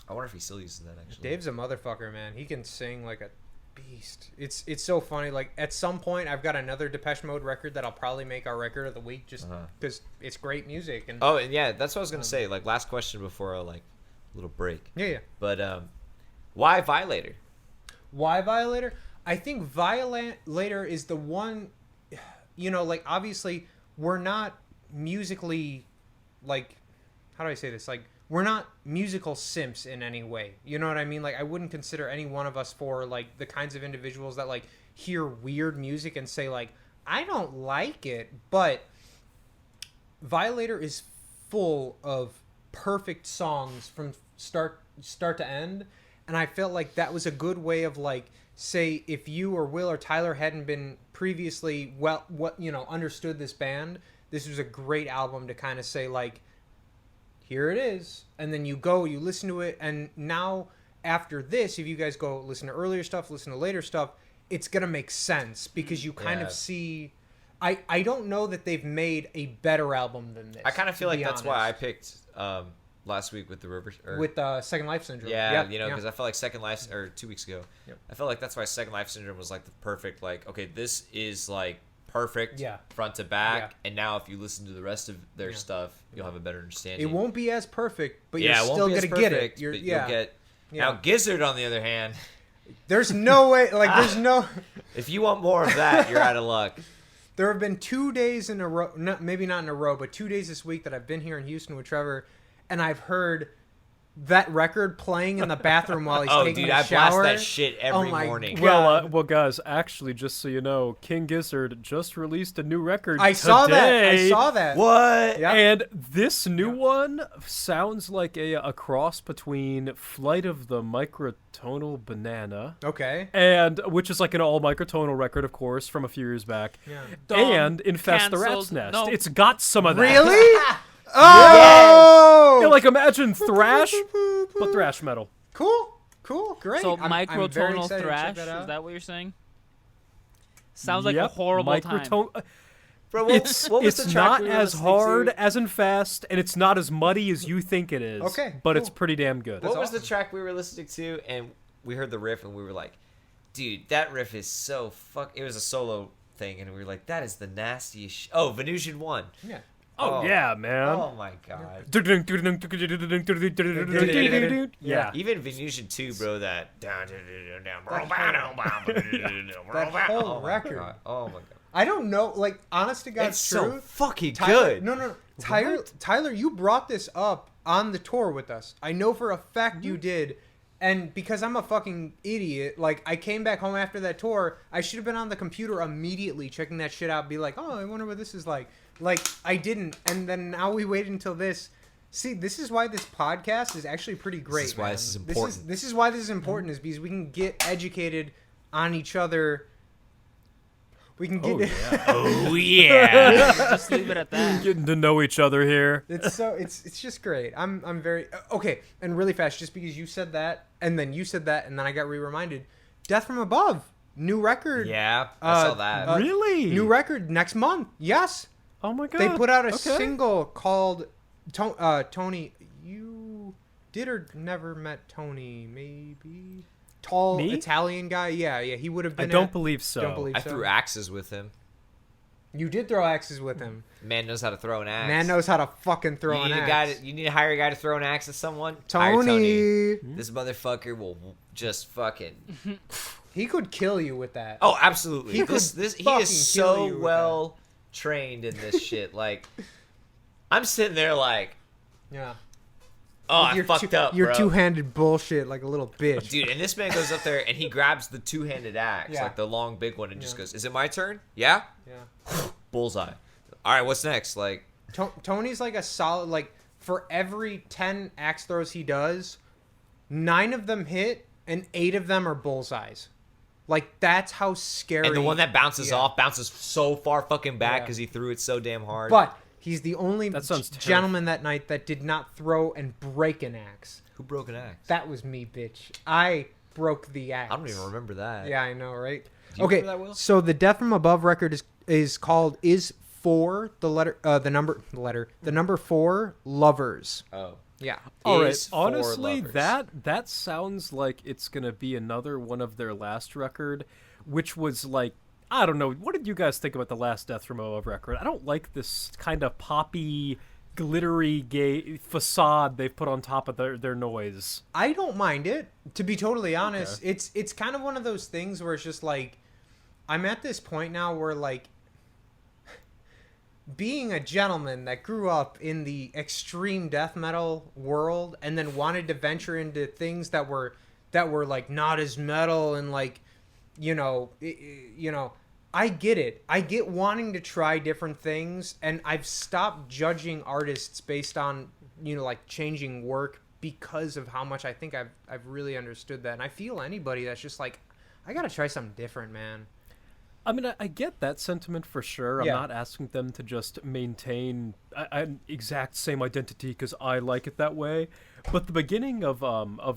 I wonder if he still uses that, actually. Dave's a motherfucker, man. He can sing like a beast. It's so funny. Like at some point, I've got another Depeche Mode record that I'll probably make our record of the week, just because it's great music. And Oh, and yeah, that's what I was gonna say. Like last question before like little break. yeah. But why Violator? Why Violator? I think Violator is the one. Like obviously we're not musically, like, how do I say this? Like we're not musical simps in any way. You know what I mean? Like I wouldn't consider any one of us for like the kinds of individuals that like hear weird music and say like I don't like it. But Violator is full of perfect songs from start to end, and I felt like that was a good way of like, say if you or Will or Tyler hadn't been previously understood this band, this was a great album to kind of say like, here it is, and then you listen to it, and now after this, if you guys go listen to earlier stuff, listen to later stuff, it's gonna make sense because you kind of see. I don't know that they've made a better album than this. I kind of feel like that's why I picked last week with the River with Second Life Syndrome. Yeah, because I felt like Second Life, or 2 weeks ago, Yep. I felt like that's why Second Life Syndrome was like the perfect, like, okay, this is like perfect front to back, and now if you listen to the rest of their stuff, you'll have a better understanding. It won't be as perfect, but it you're won't still be gonna as get perfect, it. You'll get. Now Gizzard, on the other hand, there's no way. Like there's no. If you want more of that, you're out of luck. There have been 2 days in a row, maybe not in a row, but 2 days this week that I've been here in Houston with Trevor, and I've heard that record playing in the bathroom while he's taking a shower. I blast that shit every morning. God. Well, guys, actually, just so you know, King Gizzard just released a new record I saw today. that. What? Yep. And this new one sounds like a cross between Flight of the Microtonal Banana, Okay. and which is like an all microtonal record, of course, from a few years back, Yeah. and Infest the Rat's Cancelled. Nest. No. It's got some of that. Really? Oh! Yeah, like imagine thrash, but thrash metal. Cool, great. So I'm very microtonal excited to check thrash, that out. is that what you're saying? Sounds like a Yep, horrible time. Bro, It's what was the track not we were as listening hard to? as Infest, and it's not as muddy as you think it is. Okay, but cool. it's pretty damn good. What was awesome. the track we were listening to? And we heard the riff, and we were like, dude, that riff is so It was a solo thing, and we were like, that is the nastiest Venusian 1. Yeah. Oh yeah, man. Oh my god. Yeah. Even Venusian 2, bro, that whole record. God. Oh my god. I don't know, like, honest to God's It's truth. so fucking Tyler, good. No. Tyler, you brought this up on the tour with us. I know for a fact you did. And because I'm a fucking idiot, like, I came back home after that tour. I should have been on the computer immediately checking that shit out. Be like, oh, I wonder what this is like. Like, I didn't. And then now we waited until this. See, this is why this podcast is actually pretty great. This is why man. this is important. This is why this is important, is because we can get educated on each other. We can get Oh yeah. Just leave it at that. Getting to know each other here. it's just great. I'm very okay. And really fast, just because you said that, and then you said that, and then I got reminded. Death from Above, new record. Yeah, I saw that. Really? New record next month. Yes, Oh my god. they put out a Okay. single called Tony. You did or never met Tony? Maybe tall Me? Italian guy. Yeah, he would have I been. don't believe so. Don't believe I so. threw axes with him. You did throw axes with him. Man knows how to throw an axe. Man knows how to fucking throw you need an a guy axe. you need to hire a guy to throw an axe at someone. Hire Tony. This motherfucker will just fucking. He could kill you with that. Oh, absolutely. He He fucking is kill you so with well trained in this shit. Like, I'm sitting there like, Yeah. oh, I fucked up, Your bro. two-handed bullshit like a little bitch. Dude, and this man goes up there and he grabs the two-handed axe, Yeah. like the long big one, and just goes, "Is it my turn? Yeah." Yeah. Bullseye. All right, what's next? Like, Tony's like a solid, like, for every 10 axe throws he does, 9 of them hit and 8 of them are bullseyes. Like, that's how scary. and the one that bounces Yeah. off bounces so far fucking back Yeah. because he threw it so damn hard. But he's the only That sounds gentleman that night that did not throw and break an axe. who broke an axe? That was me, bitch. I broke the axe. I don't even remember that. Yeah, I know, right? Do you Okay, remember that, Will? so the Death from Above record is called Is 4, the number 4, Lovers. Oh. Yeah. All right. Is for Honestly, lovers. that sounds like it's gonna be another one of their last record, which was like, I don't know. What did you guys think about the last Death from Above record? I don't like this kind of poppy, glittery, gay facade they've put on top of their noise. I don't mind it, to be totally honest. Okay. It's kind of one of those things where it's just like, I'm at this point now where like, being a gentleman that grew up in the extreme death metal world and then wanted to venture into things that were like not as metal and like, I get it. I get wanting to try different things, and I've stopped judging artists based on, like changing work because of how much I think I've really understood that. And I feel anybody that's just like, I got to try something different, man. I mean, I get that sentiment for sure. I'm not asking them to just maintain an exact same identity because I like it that way. But the beginning of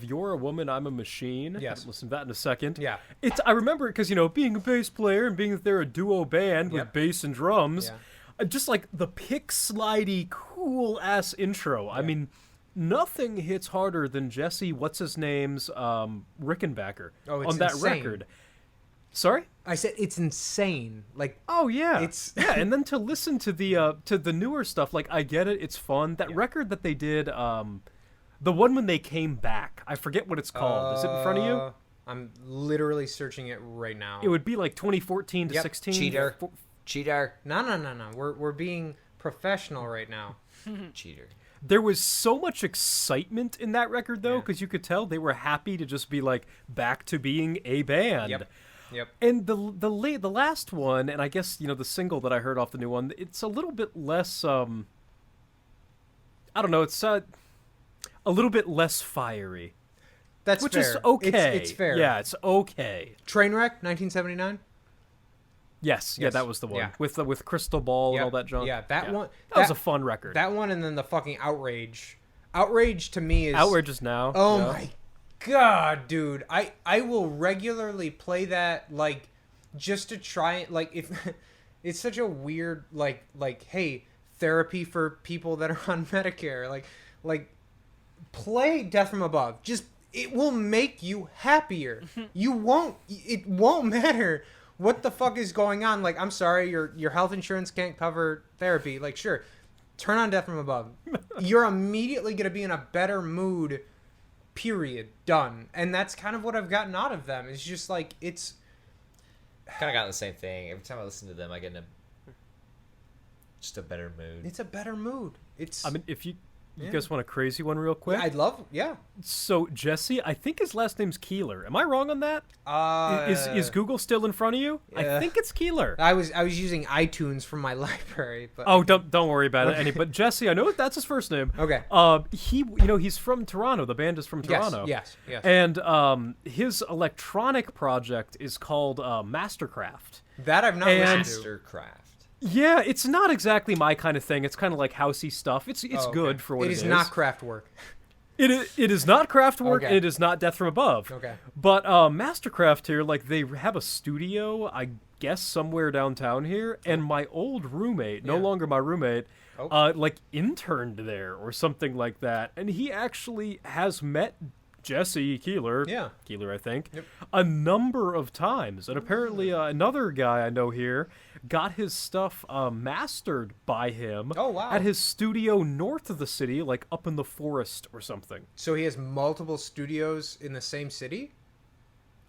You're a Woman, I'm a Machine. Yes. Listen to that in a second. Yeah. I remember it because, being a bass player and being that they're a duo band with bass and drums, just like the pick slidey, cool ass intro. Yeah. I mean, nothing hits harder than Jesse, what's his name's, Rickenbacker on that record. Sorry? I said it's insane. Like, oh yeah, it's and then to listen to the newer stuff, like I get it, it's fun. That record that they did, the one when they came back, I forget what it's called. Is it in front of you? I'm literally searching it right now. It would be like 2014 to 16. Cheater. No. We're being professional right now. Cheater. There was so much excitement in that record though, because you could tell they were happy to just be like back to being a band. Yep. And the last one, and I guess the single that I heard off the new one, it's a little bit less. I don't know. It's a little bit less fiery. That's which fair. is okay. It's fair. Yeah, it's okay. Trainwreck, 1979. Yes, yeah, that was the one with Crystal Ball and all that junk. Yeah, that one. That was a fun record. That one, and then the fucking Outrage. Outrage to me is Outrage now. Oh my God, dude, I will regularly play that, like, just to try it. Like, if it's such a weird like hey, therapy for people that are on Medicare, like play Death from Above. Just, it will make you happier. It won't matter what the fuck is going on. Like, I'm sorry, your health insurance can't cover therapy. Like, sure, turn on Death from Above. You're immediately gonna be in a better mood. Period. Done. And that's kind of what I've gotten out of them. It's just like, it's kind of gotten the same thing. Every time I listen to them, I get in just a better mood. It's a better mood. I mean, if you guys want a crazy one real quick? Yeah, I'd love. Yeah. So Jesse, I think his last name's Keeler. Am I wrong on that? Is Google still in front of you? I think it's Keeler. I was using iTunes from my library. But oh, don't worry about it. But Jesse, I know that's his first name. Okay. He's from Toronto. The band is from Toronto. Yes. And his electronic project is called Mastercraft. That I've not listened to. Mastercraft. Yeah, it's not exactly my kind of thing. It's kind of like housey stuff. It's good for what it is. It is not craft work. It is not craft work. Okay. It is not Death from Above. Okay. But Mastercraft here, like, they have a studio, I guess, somewhere downtown here, and my old roommate, no longer my roommate, like, interned there or something like that, and he actually has met Jesse Keeler, Keeler, I think, a number of times. And apparently another guy I know here got his stuff mastered by him at his studio north of the city, like up in the forest or something. So he has multiple studios in the same city?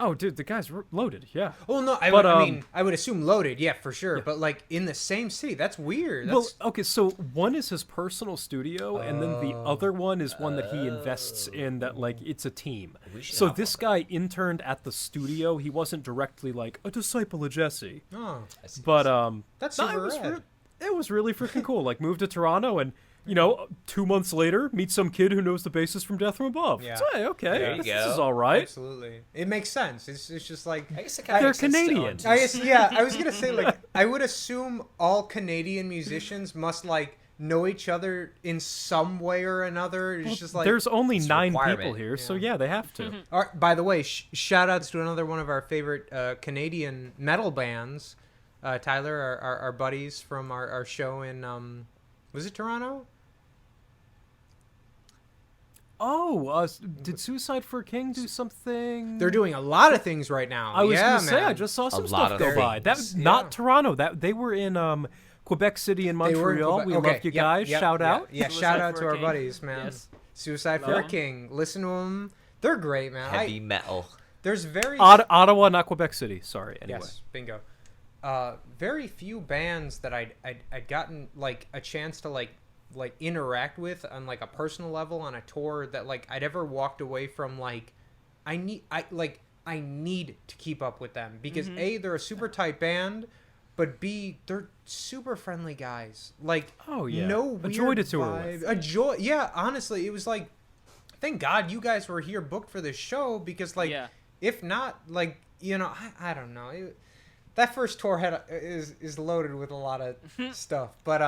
Oh, dude, the guy's loaded, yeah. Oh, no, I mean, I would assume loaded, yeah, for sure. Yeah. But, like, in the same city, that's weird. Well, okay, so one is his personal studio, and then the other one is one that he invests in that, like, it's a team. So this guy interned at the studio. He wasn't directly, like, a disciple of Jesse. Oh. But, that's super rad. It was really freaking cool. Like, moved to Toronto and... 2 months later, meet some kid who knows the bassist from Death from Above. Yeah. So, hey, okay, there you go. This is all right. Absolutely. It makes sense. It's just like... I guess it kind of they're makes sense Canadian. I was going to say, like, I would assume all Canadian musicians must, like, know each other in some way or another. It's just like... There's only 9 people here, so yeah, they have to. All right, by the way, shout-outs to another one of our favorite Canadian metal bands, Tyler, our buddies from our show in was it Toronto? Oh, did Suicide for a King do something? They're doing a lot of things right now. I was yeah, gonna say man. I just saw some lot stuff of go by. things. That was Yeah. not Toronto. That they were in Quebec City and They were in Montreal. Quebec. We Okay, love you yep, guys. yep, Shout yeah, out. Yeah, Suicide shout out for to a our King. buddies, man. Yes. Suicide for Love a 'em. King. Listen to them. They're great, man. Heavy metal. There's very Ottawa, not Quebec City. Sorry. Anyway. Yes, bingo. Very few bands that I'd gotten like a chance to like interact with on like a personal level on a tour that like I'd ever walked away from like I need to keep up with them because A, they're a super tight band, but B, they're super friendly guys. Like Oh, yeah. no A weird joy to tour vibe. with. A joy. Yeah, honestly, it was like thank God you guys were here booked for this show because like Yeah. if not like I don't know. That first tour is loaded with a lot of stuff, but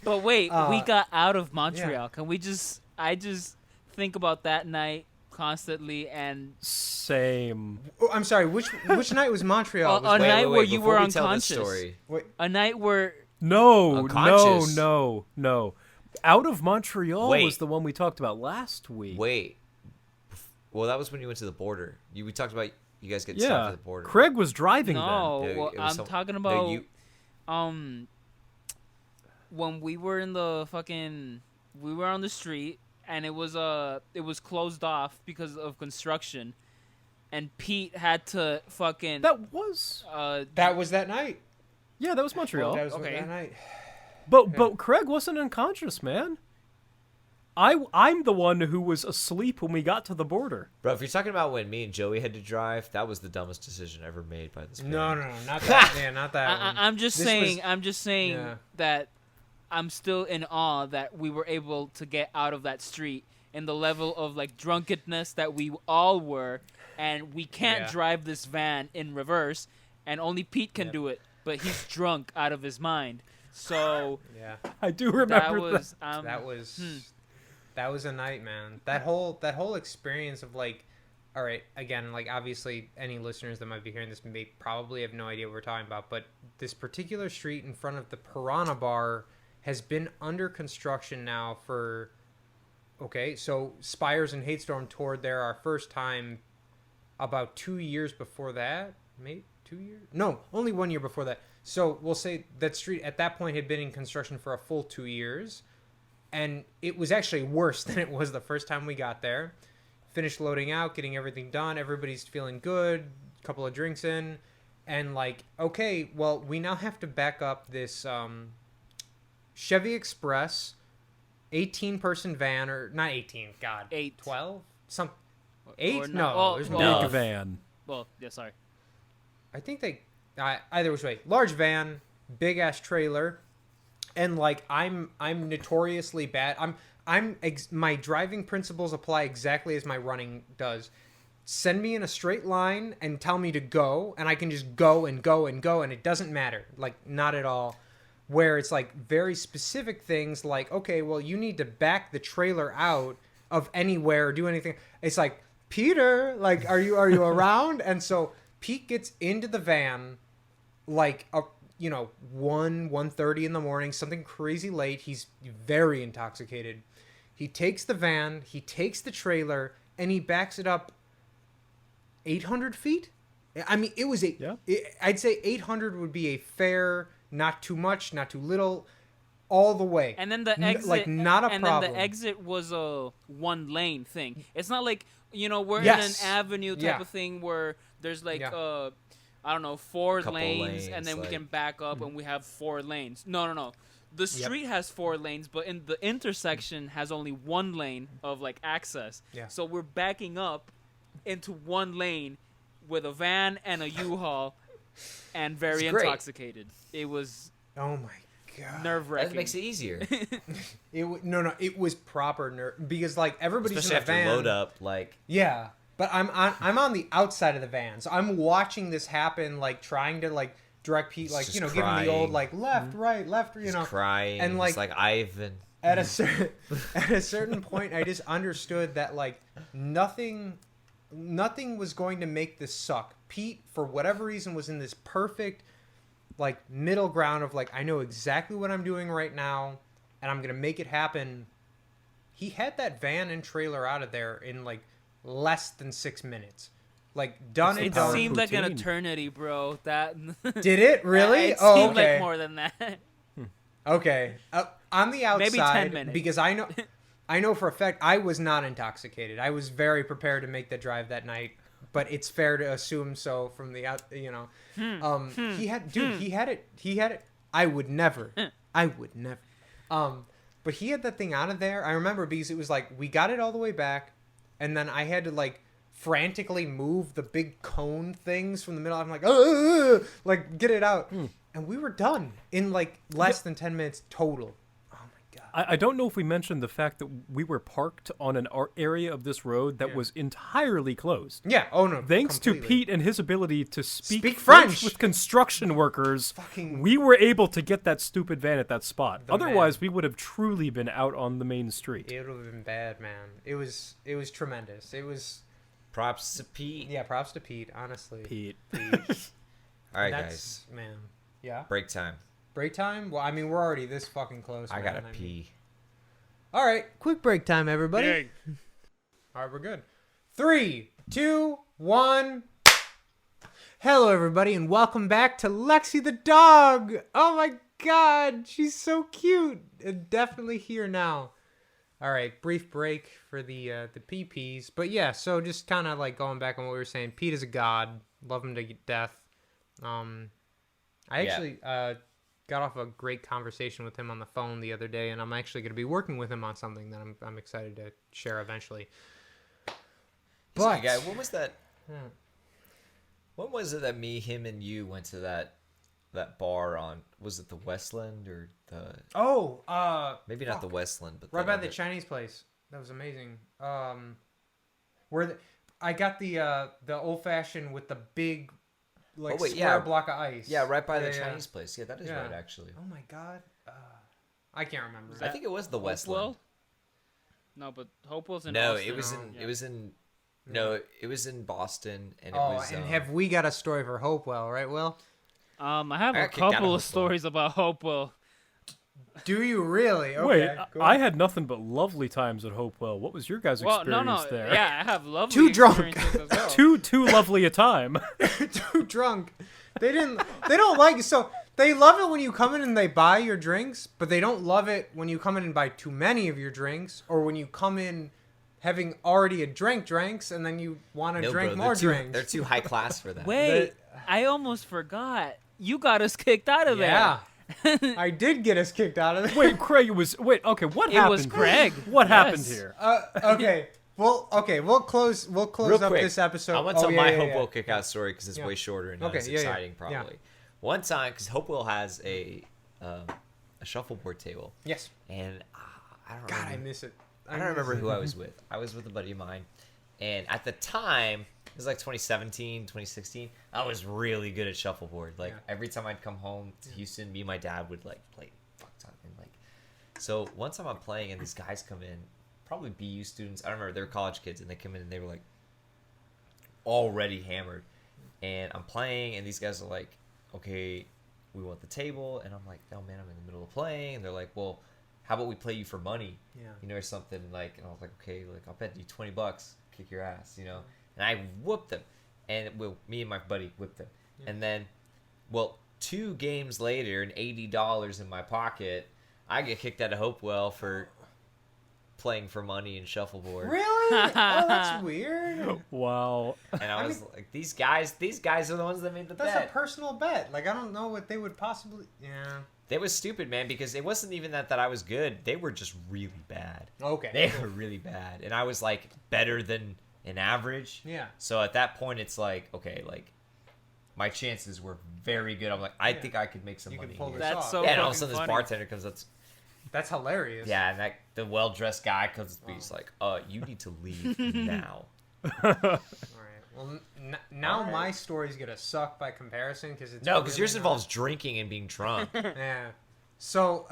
But wait, we got out of Montreal. yeah. Can we just? I just think about that night constantly, and Same. oh, I'm sorry. Which night was Montreal? Well, Was a that- night where you before were we tell this unconscious. story, wait, a night where No, Unconscious. no. Out of Montreal Wait. was the one we talked about last week. wait. Well, that was when you went to the border. We talked about you guys getting stopped Yeah. at the border. Craig was driving no, Yeah, well, it was I'm some- talking no, about you- when we were in the fucking we were on the street and it was closed off because of construction, and Pete had to fucking then. That was that was that night. yeah, that was Montreal. That was Okay. that night. But Craig wasn't unconscious, man. I'm the one who was asleep when we got to the border. Bro, if you're talking about when me and Joey had to drive, that was the dumbest decision ever made by this band. No, not that. Yeah, not that one. I'm just This saying. was- I'm just saying Yeah. that I'm still in awe that we were able to get out of that street in the level of like drunkenness that we all were, and we can't Yeah. drive this van in reverse, and only Pete can Yep. do it, but he's drunk out of his mind. So Yeah, I do that remember was that was that was a night, man. That whole experience of like, all right, again, like obviously any listeners that might be hearing this may probably have no idea what we're talking about, but this particular street in front of the Piranha Bar has been under construction now for. Okay, so Spires and Hatestorm toured there our first time about 2 years before that. Maybe 2 years? No, only 1 year before that. So we'll say that street at that point had been in construction for a full 2 years. And it was actually worse than it was the first time we got there. Finished loading out, getting everything done. Everybody's feeling good. Couple of drinks in. And like, okay, well, we now have to back up this Chevy Express 18-person van, or not 18, God. 8. 12? Some Or 8? no- No, oh, there's well, no. Big van. Well, yeah, sorry. I think they either way. Large van, big ass trailer, and like I'm notoriously bad. My driving principles apply exactly as my running does. Send me in a straight line and tell me to go, and I can just go and go and go, and it doesn't matter. Like not at all. Where it's like very specific things like, okay, well you need to back the trailer out of anywhere or do anything. It's like, Peter, like are you around? And so Pete gets into the van like 1:30 in the morning, something crazy late. He's very intoxicated. He takes the van, he takes the trailer, and he backs it up 800 feet. I mean, it was I'd say 800 would be a fair, not too much, not too little, all the way. And then the exit, like not a and problem. then the exit was a one lane thing. It's not like we're Yes. in an avenue type Yeah. of thing where there's like Yeah. I don't know, 4 Couple lanes, and lanes, then we like- can back up and we have 4 lanes. No. The street has 4 lanes, but in the intersection has only 1 lane of like access. Yeah. So we're backing up into 1 lane with a van and a U-Haul, and very It's great. intoxicated. It was Oh my god. nerve-wracking. That makes it easier, It was proper because like everybody's especially in the after van. load up. Like, Yeah, but I'm on the outside of the van, so I'm watching this happen, like trying to like direct Pete, like just give him the old crying. like left, right, left, he's crying, and it's like Ivan. at a certain point, I just understood that like nothing was going to make this suck. Pete, for whatever reason, was in this perfect like middle ground of like I know exactly what I'm doing right now, and I'm gonna make it happen. He had that van and trailer out of there in like less than 6 minutes. Like done and It done. seemed like an routine. eternity, bro. That Did it really? It Oh, seemed okay. like more than that. Okay. On the outside, Maybe 10 minutes. because I know for a fact I was not intoxicated. I was very prepared to make the drive that night, but it's fair to assume so from the out. You know, he had it. I would never. But he had that thing out of there. I remember because it was like we got it all the way back, and then I had to like frantically move the big cone things from the middle. I'm like, like get it out, and we were done in like less than 10 minutes total. Oh my god! I don't know if we mentioned the fact that we were parked on an area of this road that was entirely closed. Yeah. Oh no. Thanks completely. to Pete and his ability to speak French. with construction workers, Fucking- we were able to get that stupid van at that spot. The Otherwise, man. we would have truly been out on the main street. It would have been bad, man. It was tremendous. It was Props to Pete. yeah. Props to Pete, honestly. Pete. All right, That's, guys. man. Yeah. Break time. Break time? Well, I mean, we're already this fucking close. I man. gotta mean- pee. All right, quick break time, everybody. All right, we're good. 3, 2, 1. Hello, everybody, and welcome back to Lexi the dog. Oh my God, she's so cute. Definitely here now. All right, brief break for the PPs, but yeah. So just kind of like going back on what we were saying. Pete is a god. Love him to death. I actually got off a great conversation with him on the phone the other day, and I'm actually going to be working with him on something that I'm excited to share eventually. He's a But good guy. When was that? When was it that me, him, and you went to that bar on? Was it the Westland or the? Maybe not the Westland, but right by other- the Chinese place. That was amazing. I got the old fashioned with the big square block of ice. Yeah, right by the Yeah. Chinese place. Yeah, that is Yeah. right, actually. Oh my God. I can't remember. I think it was the Westland. Hopewell? No, but Hopewell's in No, Austin. it was in. Yeah. It was in. No, it was in Boston, and it Oh, was. and have we got a story for Hopewell, right, Will? I have I a got kicked out of couple of Hopewell. stories about Hopewell. Do you really? Okay, Wait, go I ahead. had nothing but lovely times at Hopewell. What was your guys' Well, experience no, there? yeah, I have lovely Too drunk. experiences as well. Too lovely a time. Too drunk. They don't like it. So they love it when you come in and they buy your drinks, but they don't love it when you come in and buy too many of your drinks, or when you come in having already drinks and then you want to No, drink bro, more they're drinks. They're too high class for that. Wait, I almost forgot. You got us kicked out of Yeah. there. I did get us kicked out of there. Wait, Craig, okay, what It happened? was Craig. What happened Yes. here? Okay. We'll close Real up quick, this episode. I want to tell yeah, my yeah, Hopewell yeah. kickout story because it's Yeah. way shorter and not Okay, as yeah, yeah, exciting, yeah. probably. One time, because Hopewell has a shuffleboard table, Yes. and I don't God, I remember. miss it. I don't remember who I was with. I was with a buddy of mine, and at the time, it was like 2017, 2016. I was really good at shuffleboard. Like Yeah. every time I'd come home to Houston, me and my dad would like play fuck ton and like. So one time I'm playing, and these guys come in, probably BU students. I don't remember. They were college kids, and they come in and they were like already hammered, and I'm playing, and these guys are like, okay, we want the table, and I'm like, oh man, I'm in the middle of playing, and they're like, well, how about we play you for money, Yeah. you know, or something, like, and I was like, okay, like, I'll bet you $20, kick your ass, you know, and I whooped them, and well, me and my buddy whipped them, and then, well, 2 games later, and $80 in my pocket, I get kicked out of Hopewell for playing for money and shuffleboard. Really? Oh, that's weird. Wow. And I was like, these guys are the ones that made the That's bet. a personal bet. Like, I don't know what they would possibly. Yeah. They was stupid, man, because it wasn't even that I was good. They were just really bad. Okay. They were really bad. And I was, like, better than an average. Yeah. So at that point, it's like, okay, like, my chances were very good. I'm like, I think I could make some You money could pull here. this That's off. so Yeah, and all of a fucking sudden this funny. bartender comes up. That's hilarious. Yeah, and the well-dressed guy comes up to me. He's like, you need to leave now. All right. Well, now All right. my story's gonna suck by comparison because it's No, because really yours not- involves drinking and being drunk. Yeah. So.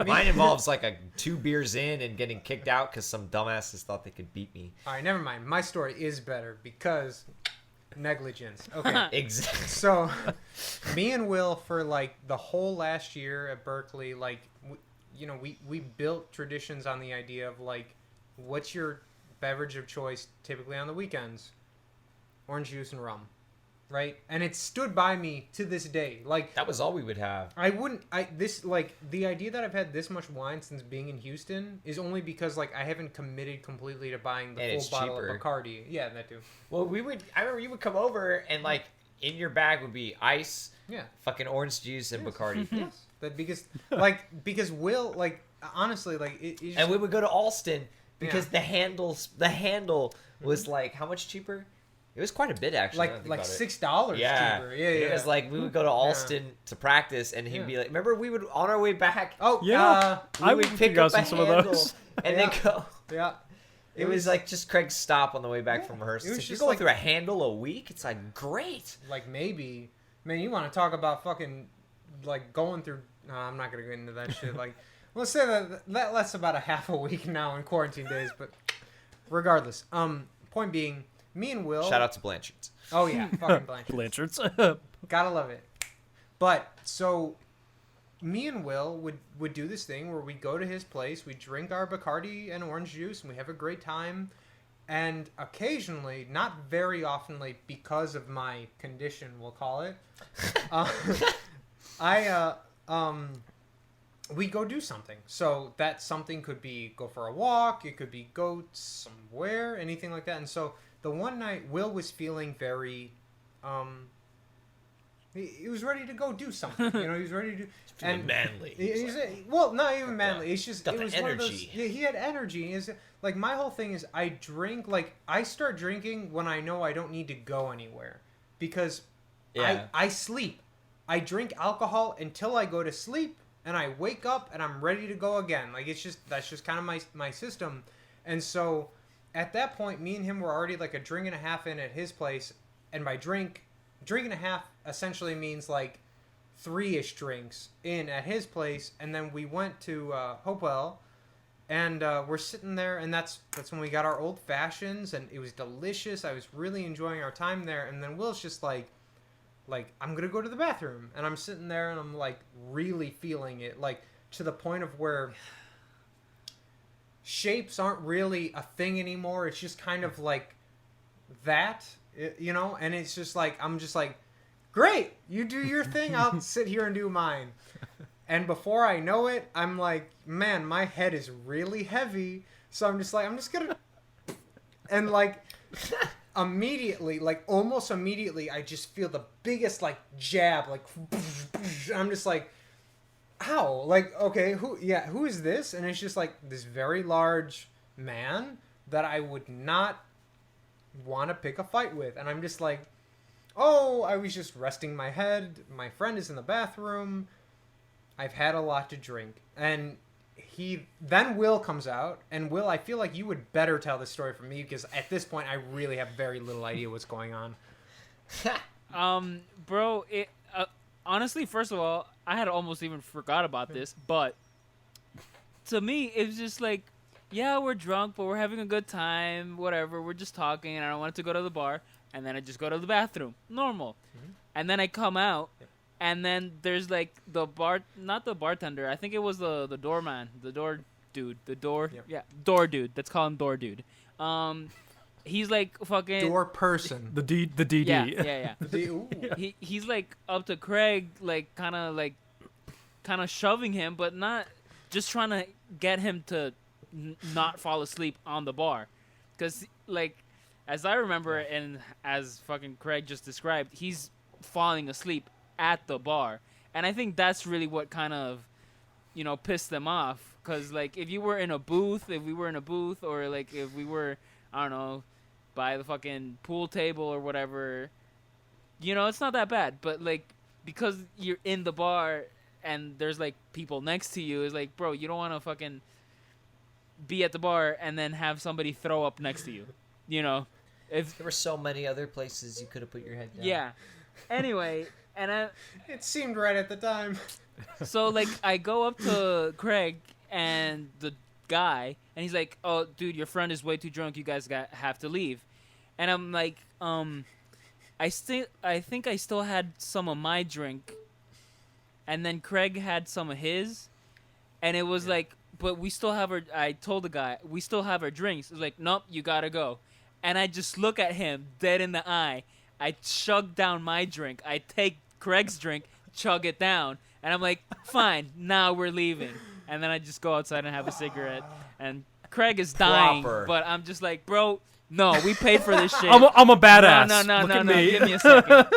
Mine involves like 2 beers in and getting kicked out because some dumbasses thought they could beat me. All right, never mind. My story is better because Negligence. Okay. Exactly. So, me and Will, for like the whole last year at Berkeley, like, we built traditions on the idea of like, what's your beverage of choice typically on the weekends? Orange juice and rum, right? And it stood by me to this day. Like, That was all we would have. the idea that I've had this much wine since being in Houston is only because like I haven't committed completely to buying the And full it's bottle cheaper. of Bacardi. Yeah, that too. Well, I remember you would come over and like in your bag would be ice, Yeah. fucking orange juice, and Bacardi. Yes. That because Will, like, honestly, like it's And we would go to Alston because Yeah. the handle was like how much cheaper? It was quite a bit actually. now that I think like about it. $6 Yeah, cheaper. Yeah, And yeah. It was like we would go to Alston to practice, and he'd Yeah. be like, "Remember, we would on our way back, Oh Yeah. we I would would pick pick out up a some of handle those. and Yeah. then go." yeah. It was like just Craig's stop on the way back from rehearsal. It was If you're just going like- through a handle a week, it's like great. Like maybe, man, you want to talk about fucking like going through? No, I'm not gonna get into that shit. Like, let's say that's about a half a week now in quarantine days. But regardless, point being, me and Will. Shout out to Blanchard's. Oh yeah, fucking Blanchard. Blanchard's. Gotta love it. But so, me and Will would do this thing where we go to his place, we drink our Bacardi and orange juice, and we have a great time. And occasionally, not very oftenly, because of my condition, we'll call it, we go do something. So that something could be go for a walk, it could be go somewhere, anything like that. And so the one night, Will was feeling very, he was ready to go do something. He was ready to do. Feeling manly. Well, not even manly. It's just got it the was one of those. energy. Yeah, he had energy. Is like my whole thing is I drink like I start drinking when I know I don't need to go anywhere because Yeah. I sleep. I drink alcohol until I go to sleep and I wake up and I'm ready to go again. Like that's just kind of my system. And so at that point, me and him were already like a drink and a half in at his place, and by drink and a half essentially means like 3-ish drinks in at his place, and then we went to Hopewell, and we're sitting there, and that's when we got our old fashions, and it was delicious. I was really enjoying our time there, and then Will's just like I'm gonna go to the bathroom, and I'm sitting there, and I'm like really feeling it, like to the point of where shapes aren't really a thing anymore. It's just kind of like that, and it's just like I'm just like, great, you do your thing, I'll sit here and do mine. And before I know it, I'm like, man, my head is really heavy. So I'm just gonna, and like immediately, like almost immediately, I just feel the biggest like jab, like I'm just like, ow, like, okay, who is this? And it's just like this very large man that I would not want to pick a fight with. And I'm just like, oh, I was just resting my head. My friend is in the bathroom. I've had a lot to drink. And then Will comes out. And Will, I feel like you would better tell this story from me because at this point I really have very little idea what's going on. Bro, honestly, first of all, I had almost even forgot about this, but to me, it was just like, yeah, we're drunk, but we're having a good time, whatever, we're just talking, and I don't want to go to the bar, and then I just go to the bathroom, normal. Mm-hmm. And then I come out, and then there's like not the bartender, I think it was the doorman, the door dude, door dude, let's call him door dude. He's like fucking Door person. The DD. Yeah. Ooh. He's like up to Craig, like kind of shoving him, but not just trying to get him to not fall asleep on the bar, because like as I remember and as fucking Craig just described, he's falling asleep at the bar, and I think that's really what kind of pissed them off, because like if we were in a booth, or like if we were, I don't know, by the fucking pool table or whatever, it's not that bad. But like because you're in the bar and there's like people next to you, it's like, bro, you don't want to fucking be at the bar and then have somebody throw up next to you. If There were so many other places you could have put your head down. yeah. Anyway, and It seemed right at the time. so like I go up to Craig and the guy, and he's like, "Oh, dude, your friend is way too drunk. You guys have to leave." And I'm like, I think I still had some of my drink, and then Craig had some of his, and it was like, but we still have our. I told the guy we still have our drinks. It was like, nope, you gotta go, and I just look at him dead in the eye. I chug down my drink. I take Craig's drink, chug it down, and I'm like, fine, now we're leaving. And then I just go outside and have a cigarette, and Craig is dying, Proper. but I'm just like, bro, no, we paid for this shit. I'm a badass. No, Look at no, me. give me a second.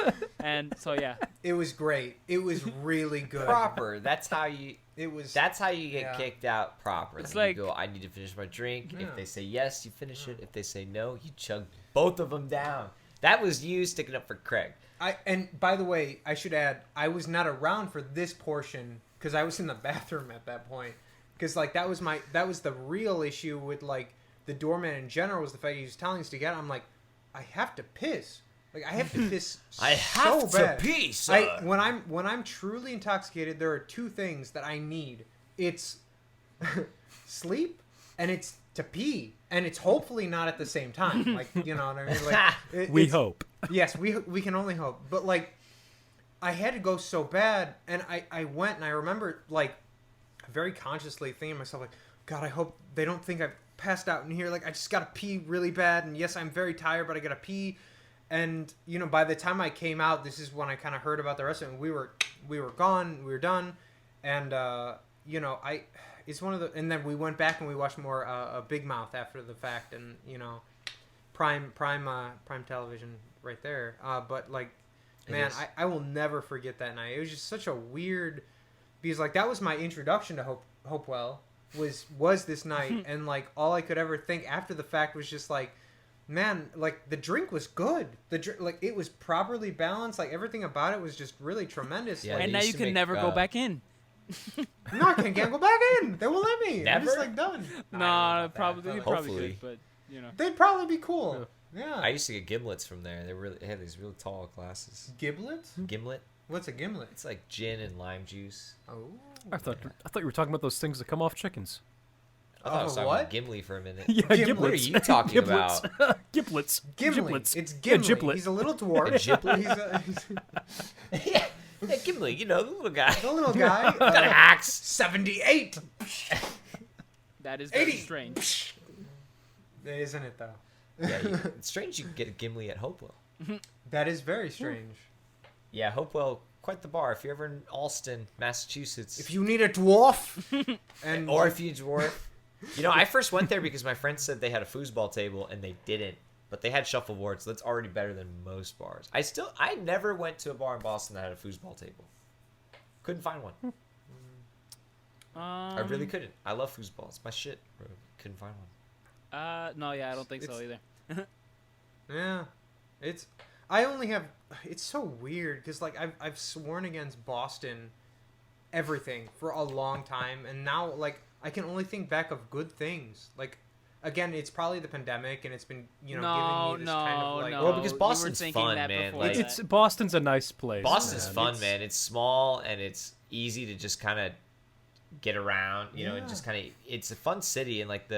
And so yeah, It was great. It was really good. Proper. That's how you. It was. That's how you get Yeah. kicked out proper. It's Then like- you go, I need to finish my drink. Yeah. If they say yes, you finish it. If they say no, you chug both of them down. That was you sticking up for Craig. And by the way, I should add, I was not around for this portion because I was in the bathroom at that point. Because like that was the real issue with like the doorman in general, was the fact he was telling us to get. I'm like, I have to piss. Like I have to piss. I have so to bad. pee, sir. When I'm truly intoxicated, there are two things that I need. It's sleep, and it's to pee, and it's hopefully not at the same time. Like, you know what I mean? Like We it's- hope. Yes, we can only hope. But like, I had to go so bad, and I went, and I remember like very consciously thinking to myself like, God, I hope they don't think I've passed out in here. Like I just gotta pee really bad, and yes, I'm very tired, but I gotta pee. And you know, by the time I came out, this is when I kind of heard about the rest of it. And we were gone, we were done, and you know, it's one of the. And then we went back and we watched more Big Mouth after the fact, and you know, prime television right there. But like, man, I will never forget that night. It was just such a weird, because like that was my introduction to Hopewell was this night, and like all I could ever think after the fact was just like, man, like the drink was good. Like it was properly balanced. Like everything about it was just really tremendous. Yeah, Like, and they now used you to can make, never go back in. no, I can't go back in. They won't let me. I'm Never? just like done. I don't know No, about probably that, you but, like, probably Hopefully. could, but you know. they'd probably be cool. Yeah. I used to get giblets from there. They had these real tall glasses. Giblets? Gimlet? What's a gimlet? It's like gin and lime juice. Oh. I thought you were talking about those things that come off chickens. I thought I was Oh, talking what? about Gimli for a minute. Yeah, Gimlet. What are you talking Giblets. about? Giblets. Gimli. Giblets. It's Yeah, Gimli. giblet. He's a little dwarf. A giblet? He's yeah, Gimli, you know, the little guy. a little guy. Got an axe. 78. That is very 80. strange. Isn't it though? Yeah, it's strange you can get a Gimli at Hopewell. That is very strange. Yeah, Hopewell, quite the bar. If you're ever in Alston, Massachusetts, If you need a dwarf, and or if you dwarf, you know, I first went there because my friends said they had a foosball table and they didn't, but they had shuffleboard, so that's already better than most bars. I never went to a bar in Boston that had a foosball table. Couldn't find one. I really couldn't. I love foosball. It's my shit. Bro. Couldn't find one. No, yeah, I don't think so It's- either. yeah, I only have. It's so weird because like I've sworn against Boston, everything for a long time, and now like I can only think back of good things. Like again, it's probably the pandemic, and it's been giving me this kind of like. Well, because you were Boston's thinking fun, that man. before Like, that. It's Boston's a nice place. Boston's man. fun, man. It's small and it's easy to just kind of get around, and Yeah. just kind of. It's a fun city, and like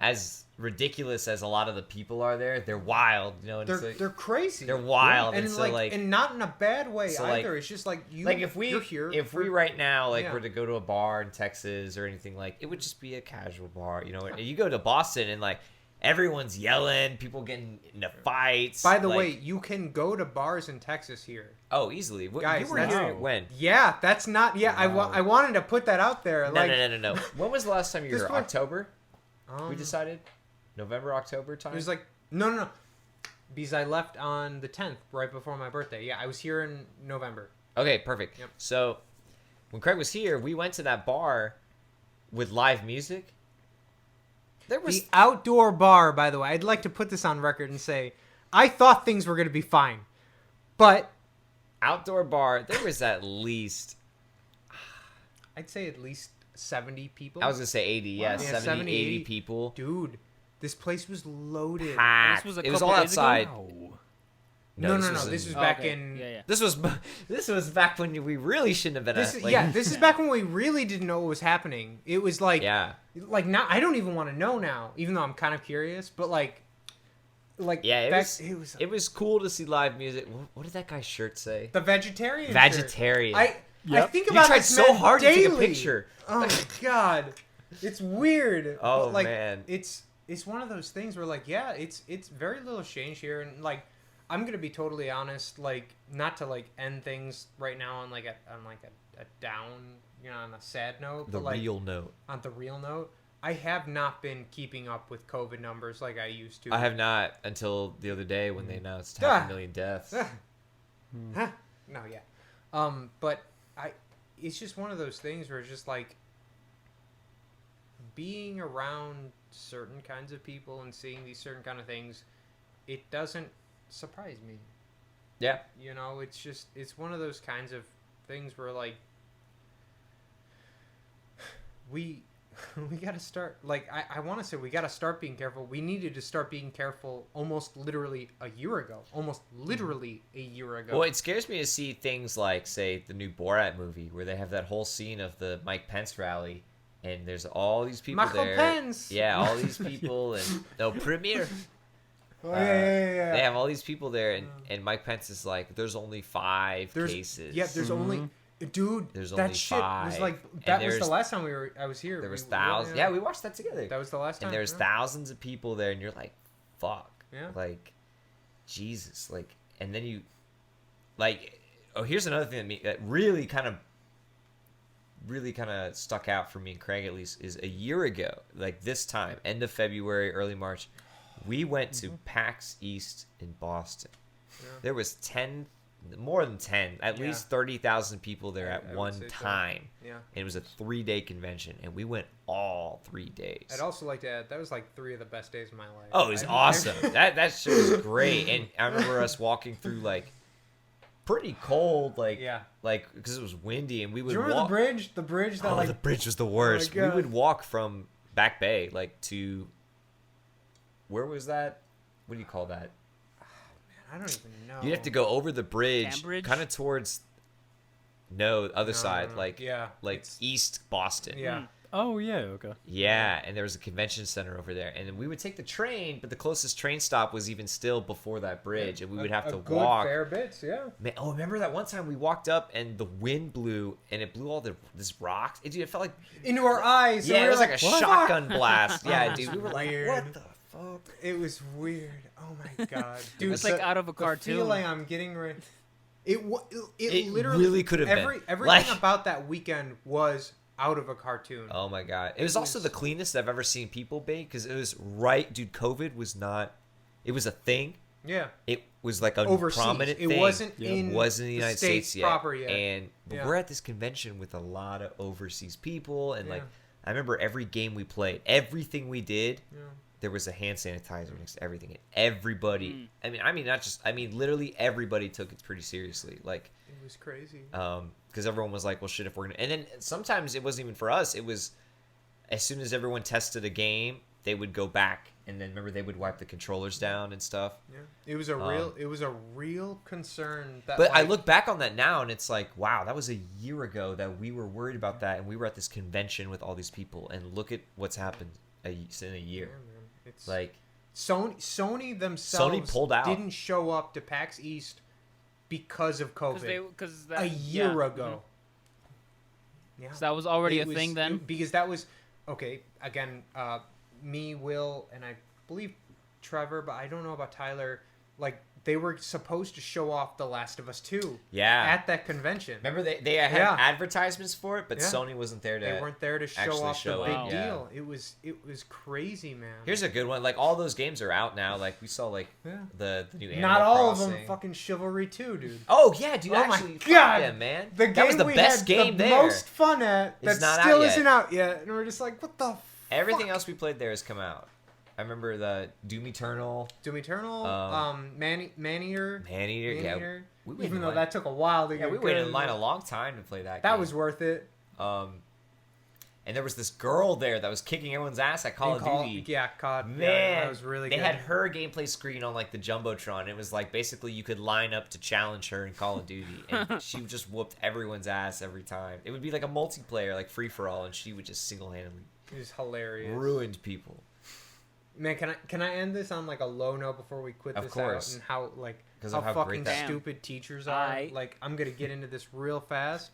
as ridiculous as a lot of the people are there, they're wild, and it's like, They're crazy. they're wild, and and so like, like and not in a bad way so, either. like- It's just like you. like if you're here we for- right now Yeah. were to go to a bar in Texas or anything, like it would just be a casual bar, and you go to Boston and like everyone's yelling, people getting into fights. By the like- way, you can go to bars in Texas here. oh, easily. Guys, You were that's- here when? Yeah, that's not. Yeah, Wow. I wanted to put that out there. No, like, no. When was the last time you were This here? one- October? um, We decided? November, October time? It was like no, because I left on the 10th, right before my birthday. Yeah, I was here in November. Okay, perfect. Yep. So when Craig was here, we went to that bar with live music. There was The outdoor bar, by the way, I'd like to put this on record and say, I thought things were going to be fine, but outdoor bar. There was at least, I'd say at least 70 people. I was gonna say 80. Yeah, Yeah, 70, 70, 80 80. people. Dude, this place was loaded. Packed. was a It was couple all days ago? outside. Wow. No. in- This was Oh, back okay. in. Yeah. This was back when we really shouldn't have been. This at, is, like, yeah, this is back when we really didn't know what was happening. It was like, yeah. like now I don't even want to know now, even though I'm kind of curious. But like, like Yeah, it was it was cool to see live music. What did that guy's shirt say? the vegetarian. Vegetarian. Shirt. I Yep. think You about tried this so man hard daily. to take a picture. Oh my god, it's weird. Oh, But, like, man. it's one of those things where like yeah, it's very little change here, and like I'm gonna be totally honest, like not to like end things right now on like a down, you know, on a sad note, The but like real note. on the real note, I have not been keeping up with COVID numbers like I used to. I have not until the other day when they announced Ah. 500,000 deaths. Huh? No, yeah. But it's just one of those things where it's just like being around certain kinds of people and seeing these certain kind of things, it doesn't surprise me. Yeah. You know, it's one of those kinds of things where like we gotta start, like I want to say we gotta start being careful. We needed to start being careful almost literally a year ago. Well, it scares me to see things like, say, the new Borat movie where they have that whole scene of the Mike Pence rally, and there's all these people Michael there. Pence! Yeah, all these people, and no premier. Oh, yeah. They have all these people there, and Mike Pence is like, "There's only 5 There's cases." Yeah, there's only. Dude, There's that only shit 5. was like And that was the there's- last time I was here. There was We- thousands. Yeah, we watched that together. that was the last time. And there's yeah. thousands of people there, and you're like, "Fuck." Yeah. Like, Jesus. Like, and then you, like, oh, here's another thing that really kind of stuck out for me and Craig, at least, is a year ago, like this time, end of February, early March, we went to PAX East in Boston. Yeah. There was more than 10, at Yeah. least 30,000 people there at I would one say so. time. Yeah. And it was a 3-day convention, and we went all 3 days. I'd also like to add that was like 3 of the best days of my life. Oh, it was awesome. that shit was great. And I remember us walking through like pretty cold, like Yeah. like because it was windy, and we Do would you remember walk. the bridge? The bridge that Oh, like the bridge was the worst. We God. would walk from Back Bay like to where was that? What do you call that? I don't even know. You'd have to go over the bridge, Cambridge? kind of towards other side, No. like Yeah, like it's- East Boston. Yeah. Oh yeah, okay. Yeah, and there was a convention center over there, and then we would take the train, but the closest train stop was even still before that bridge, and we would have a to good walk. fair bits. Yeah. Man, oh, remember that one time we walked up and the wind blew, and it blew all this rocks? It felt like Into our eyes. and yeah, we it were was like a "What?" shotgun blast. Oh, Yeah, it's dude, we were like, weird. what the fuck? It was weird. Oh my god, dude! It's like the- out of a the cartoon. feeling I'm getting right. It It literally really could have been. everything Like- about that weekend was out of a cartoon. Oh my god, it was also the cleanest I've ever seen people be, because it was right, dude. COVID was not. It was a thing. Yeah. It was like a Overseas. prominent It thing. wasn't Yeah. in It wasn't in the United States yet. proper yet. And but Yeah. we're at this convention with a lot of overseas people, and like Yeah. I remember every game we played, everything we did, Yeah. there was a hand sanitizer next to everything, and everybody. I mean, literally everybody took it pretty seriously, like, It was crazy. because everyone was like, "Well, shit, if we're gonna," and then sometimes it wasn't even for us. It was as soon as everyone tested a game, they would go back, and then remember they would wipe the controllers down and stuff. Yeah. It was a real concern that But I like, look back on that now, and it's like, wow, that was a year ago that we were worried about that, and we were at this convention with all these people, and look at what's happened in a year. Yeah, man. It's Like, Sony themselves pulled out. didn't show up to PAX East because of COVID Because a year ago. Yeah. So that was already It a was- thing then. because that was okay. Again, me, Will, and I believe Trevor, but I don't know about Tyler. Like they were supposed to show off The Last of Us 2 yeah. at that convention. Remember they had Yeah. advertisements for it, but Yeah. Sony wasn't there to. They weren't there to show actually off show the it, big yeah. deal. It was crazy, man. Here's a good one. Like all those games are out now. Like we saw like Yeah. the new Animal Not all Crossing. of them fucking Chivalry 2, dude. Oh yeah, dude. Oh my actually, fuck God. yeah, man. The game that was the we best had game the there. most fun at that It's not out still yet. isn't out yet, and we're just like, what the Everything fuck? else we played there has come out. I remember the Doom Eternal, Doom Eternal, Maneater, Maneater. Yeah, Maneater. we waited Even in though line. that took a while to Yeah, get we waited in good. line a long time to play that. That game. was worth it. And there was this girl there that was kicking everyone's ass at Call of Duty. Yeah, COD. Man, yeah, that was really they good. had her gameplay screen on like the jumbotron. It was like basically you could line up to challenge her in Call of Duty, and she just whooped everyone's ass every time. It would be like a multiplayer, like free for all, and she would just single handedly It was hilarious. ruined people. Man, can I end this on like a low note before we quit Of this course. out and how like 'Cause how of how fucking great that- stupid teachers are? Aight. Like I'm gonna get into this real fast.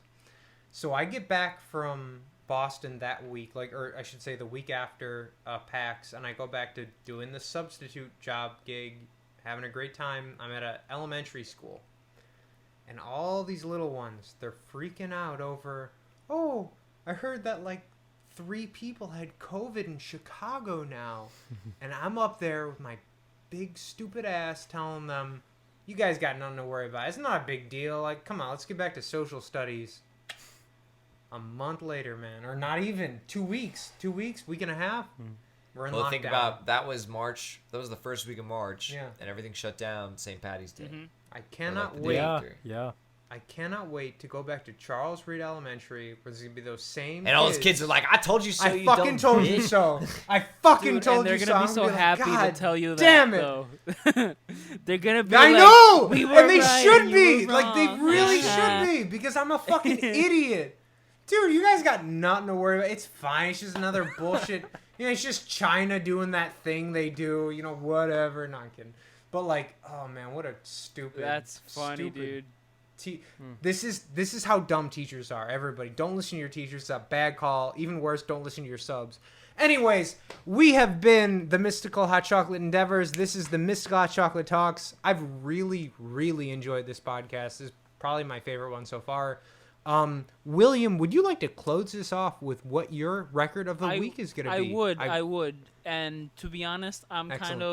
So I get back from Boston that week, or I should say the week after PAX, and I go back to doing the substitute job gig, having a great time. I'm at an elementary school, and all these little ones, they're freaking out over, oh, I heard that like 3 people had COVID in Chicago now. And I'm up there with my big stupid ass telling them, you guys got nothing to worry about. It's not a big deal. Like, come on, let's get back to social studies. A month later, man, or not even 2 weeks, week and a half. We're in Well, lockdown. think about that was March. That was the first week of March, Yeah. and everything shut down. St. Patty's Day. I cannot the wait. day Yeah, after. yeah. I cannot wait to go back to Charles Reed Elementary, where there's gonna be those same. And all those kids are like, "I told you so." I you fucking dumb told you bitch." so. I fucking Dude, told and they're you gonna so. be I'm so like, happy God to tell you that. damn it. Though. They're gonna be. I like, know, we were and they right, should and you be. were Like they wrong." really Yeah. should be, because I'm a fucking idiot, dude. You guys got nothing to worry about. It's fine. It's just another bullshit. It's just China doing that thing they do. Whatever. Not kidding. But like, oh man, what a stupid. That's funny, stupid dude. This is how dumb teachers are. Everybody, don't listen to your teachers. It's a bad call. Even worse, don't listen to your subs. Anyways, we have been the Mystical Hot Chocolate Endeavors. This is the Mystical Hot Chocolate Talks. I've really, really enjoyed this podcast. This is probably my favorite one so far. William, would you like to close this off with what your record of the week is going to be? I would. And to be honest, I'm Excellent. kind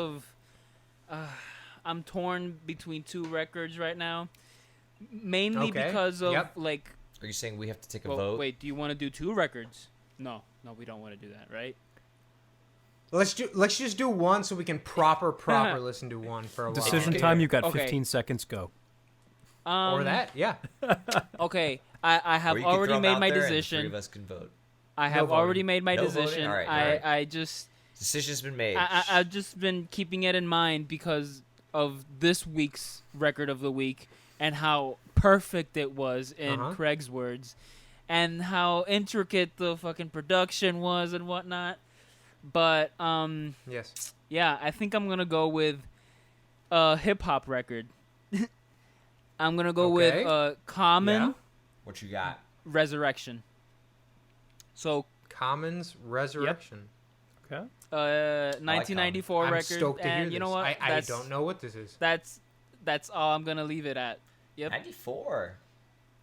of, I'm torn between 2 records right now. Mainly Okay. because of Yep. like. Are you saying we have to take a Well, vote? wait, do you want to do 2 records? No, we don't want to do that, right? Let's just do one so we can proper listen to one for a while. Decision Okay. time. You got Okay. 15 seconds. Go. Or that, yeah. Okay, I Or have you can throw already 'em made out my there and the 3 decision. of us can vote. I have voting. already made my No voting? decision. All right, all right. I just Decision's been made. I've just been keeping it in mind because of this week's record of the week and how perfect it was in Craig's words, and how intricate the fucking production was and whatnot. But Yes. yeah, I think I'm gonna go with a hip hop record. I'm gonna go Okay. with Common Yeah. What you got? Resurrection. So Common's Resurrection. Okay. 1994 I'm record, stoked to hear and you know this. what? I don't know what this is. That's all I'm gonna leave it at. Yep. 94.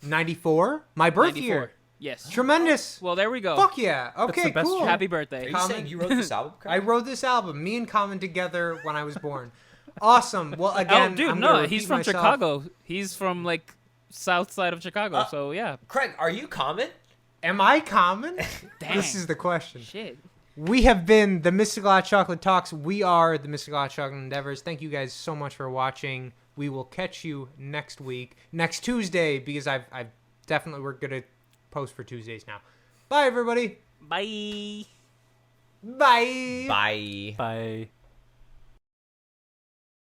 94? My birth 94. year. Yes. Tremendous. Well, there we go. Fuck yeah. Okay, the best cool. year. Happy Are birthday. you Common- saying you wrote this album? Craig? I wrote this album, me and Common together when I was born. Awesome. Well, again, Oh, dude, I'm no, gonna he's repeat from myself. Chicago. He's from like south side of Chicago. So yeah. Craig, are you Common? Am I Common? Dang. This is the question. Shit. We have been the Mystical Hot Chocolate Talks. We are the Mystical Hot Chocolate Endeavors. Thank you guys so much for watching. We will catch you next week, next Tuesday, because I've definitely, we're gonna post for Tuesdays now. Bye, everybody. Bye. Bye. Bye. Bye.